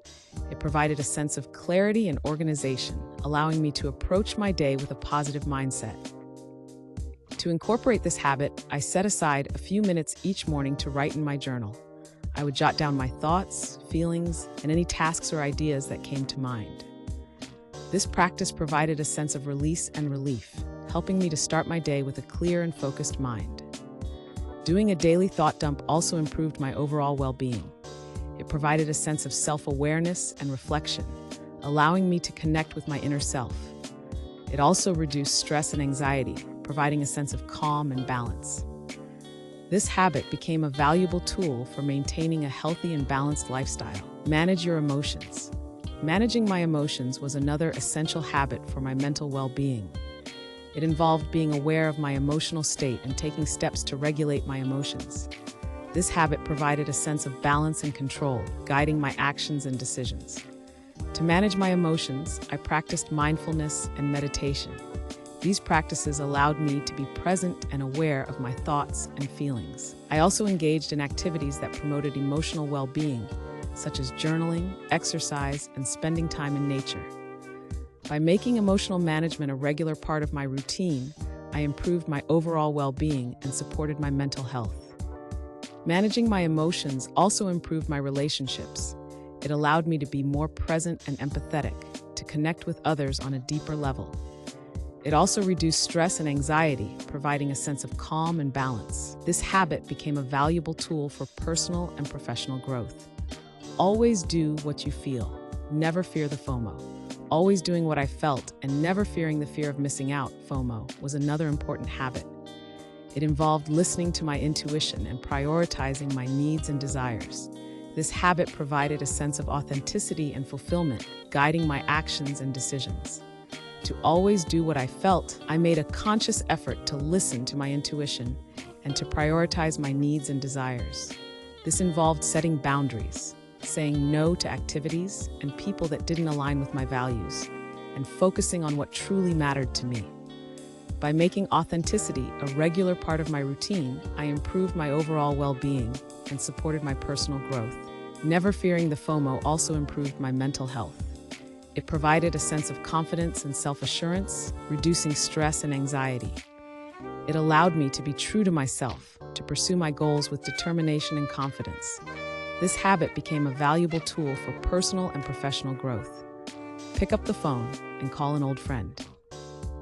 It provided a sense of clarity and organization, allowing me to approach my day with a positive mindset. To incorporate this habit, I set aside a few minutes each morning to write in my journal. I would jot down my thoughts, feelings, and any tasks or ideas that came to mind. This practice provided a sense of release and relief, helping me to start my day with a clear and focused mind. Doing a daily thought dump also improved my overall well-being. It provided a sense of self-awareness and reflection, allowing me to connect with my inner self. It also reduced stress and anxiety, providing a sense of calm and balance. This habit became a valuable tool for maintaining a healthy and balanced lifestyle. Manage your emotions. Managing my emotions was another essential habit for my mental well-being. It involved being aware of my emotional state and taking steps to regulate my emotions. This habit provided a sense of balance and control, guiding my actions and decisions. To manage my emotions, I practiced mindfulness and meditation. These practices allowed me to be present and aware of my thoughts and feelings. I also engaged in activities that promoted emotional well-being, such as journaling, exercise, and spending time in nature. By making emotional management a regular part of my routine, I improved my overall well-being and supported my mental health. Managing my emotions also improved my relationships. It allowed me to be more present and empathetic, to connect with others on a deeper level. It also reduced stress and anxiety, providing a sense of calm and balance. This habit became a valuable tool for personal and professional growth. Always do what you feel. Never fear the FOMO. Always doing what I felt and never fearing the fear of missing out, FOMO, was another important habit. It involved listening to my intuition and prioritizing my needs and desires. This habit provided a sense of authenticity and fulfillment, guiding my actions and decisions. To always do what I felt, I made a conscious effort to listen to my intuition and to prioritize my needs and desires. This involved setting boundaries, saying no to activities and people that didn't align with my values, and focusing on what truly mattered to me. By making authenticity a regular part of my routine, I improved my overall well-being and supported my personal growth. Never fearing the FOMO also improved my mental health. It provided a sense of confidence and self-assurance, reducing stress and anxiety. It allowed me to be true to myself, to pursue my goals with determination and confidence. This habit became a valuable tool for personal and professional growth. Pick up the phone and call an old friend.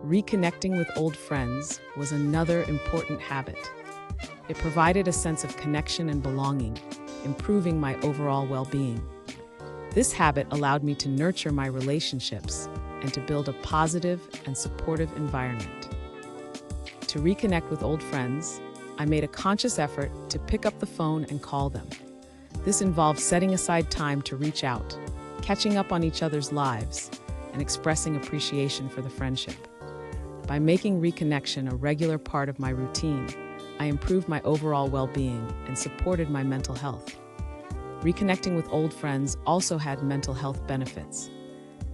Reconnecting with old friends was another important habit. It provided a sense of connection and belonging, improving my overall well-being. This habit allowed me to nurture my relationships and to build a positive and supportive environment. To reconnect with old friends, I made a conscious effort to pick up the phone and call them. This involved setting aside time to reach out, catching up on each other's lives, and expressing appreciation for the friendship. By making reconnection a regular part of my routine, I improved my overall well-being and supported my mental health. Reconnecting with old friends also had mental health benefits.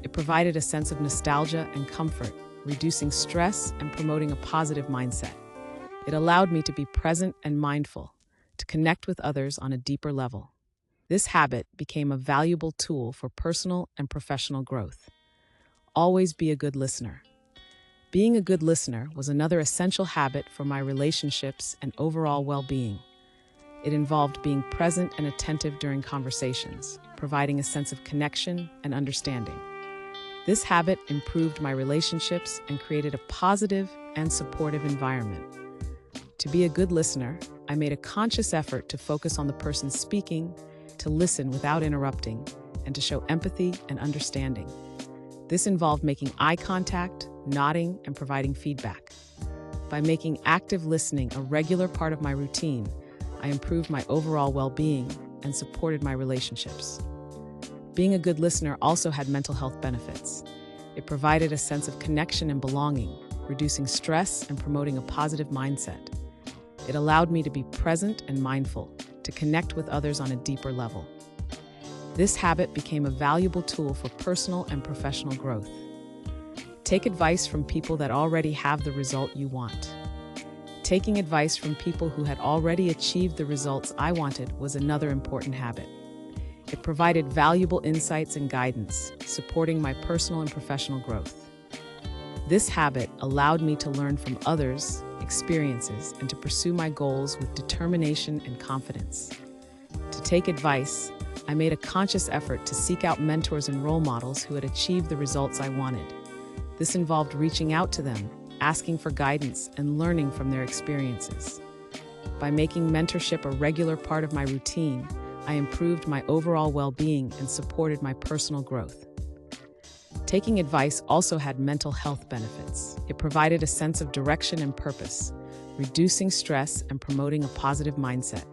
It provided a sense of nostalgia and comfort, reducing stress and promoting a positive mindset. It allowed me to be present and mindful, to connect with others on a deeper level. This habit became a valuable tool for personal and professional growth. Always be a good listener. Being a good listener was another essential habit for my relationships and overall well-being. It involved being present and attentive during conversations, providing a sense of connection and understanding. This habit improved my relationships and created a positive and supportive environment. To be a good listener, I made a conscious effort to focus on the person speaking, to listen without interrupting, and to show empathy and understanding. This involved making eye contact, nodding, and providing feedback. By making active listening a regular part of my routine, I improved my overall well-being and supported my relationships. Being a good listener also had mental health benefits. It provided a sense of connection and belonging, reducing stress and promoting a positive mindset. It allowed me to be present and mindful, to connect with others on a deeper level. This habit became a valuable tool for personal and professional growth. Take advice from people that already have the result you want. Taking advice from people who had already achieved the results I wanted was another important habit. It provided valuable insights and guidance, supporting my personal and professional growth. This habit allowed me to learn from others' experiences and to pursue my goals with determination and confidence. To take advice, I made a conscious effort to seek out mentors and role models who had achieved the results I wanted. This involved reaching out to them, asking for guidance, and learning from their experiences. By making mentorship a regular part of my routine, I improved my overall well-being and supported my personal growth. Taking advice also had mental health benefits. It provided a sense of direction and purpose, reducing stress and promoting a positive mindset.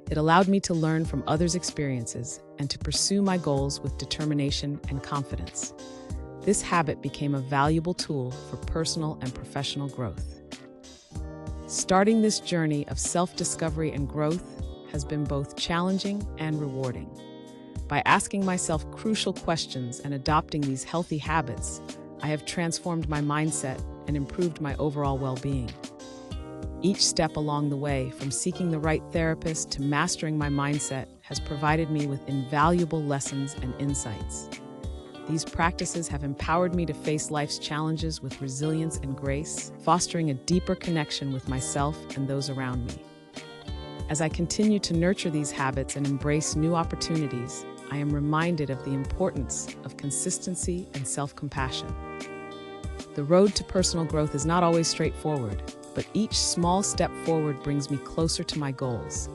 It allowed me to learn from others' experiences and to pursue my goals with determination and confidence. This habit became a valuable tool for personal and professional growth. Starting this journey of self-discovery and growth has been both challenging and rewarding. By asking myself crucial questions and adopting these healthy habits, I have transformed my mindset and improved my overall well-being. Each step along the way, from seeking the right therapist to mastering my mindset, has provided me with invaluable lessons and insights. These practices have empowered me to face life's challenges with resilience and grace, fostering a deeper connection with myself and those around me. As I continue to nurture these habits and embrace new opportunities, I am reminded of the importance of consistency and self-compassion. The road to personal growth is not always straightforward, but each small step forward brings me closer to my goals.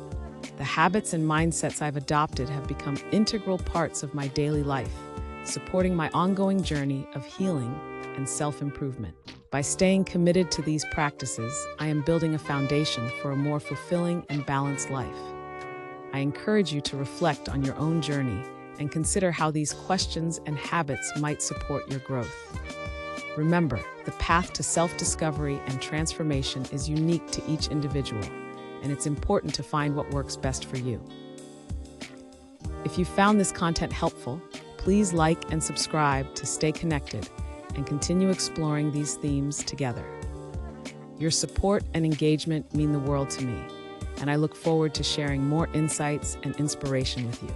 The habits and mindsets I've adopted have become integral parts of my daily life, supporting my ongoing journey of healing and self-improvement. By staying committed to these practices, I am building a foundation for a more fulfilling and balanced life. I encourage you to reflect on your own journey and consider how these questions and habits might support your growth. Remember, the path to self-discovery and transformation is unique to each individual, and it's important to find what works best for you. If you found this content helpful, please like and subscribe to stay connected and continue exploring these themes together. Your support and engagement mean the world to me, and I look forward to sharing more insights and inspiration with you.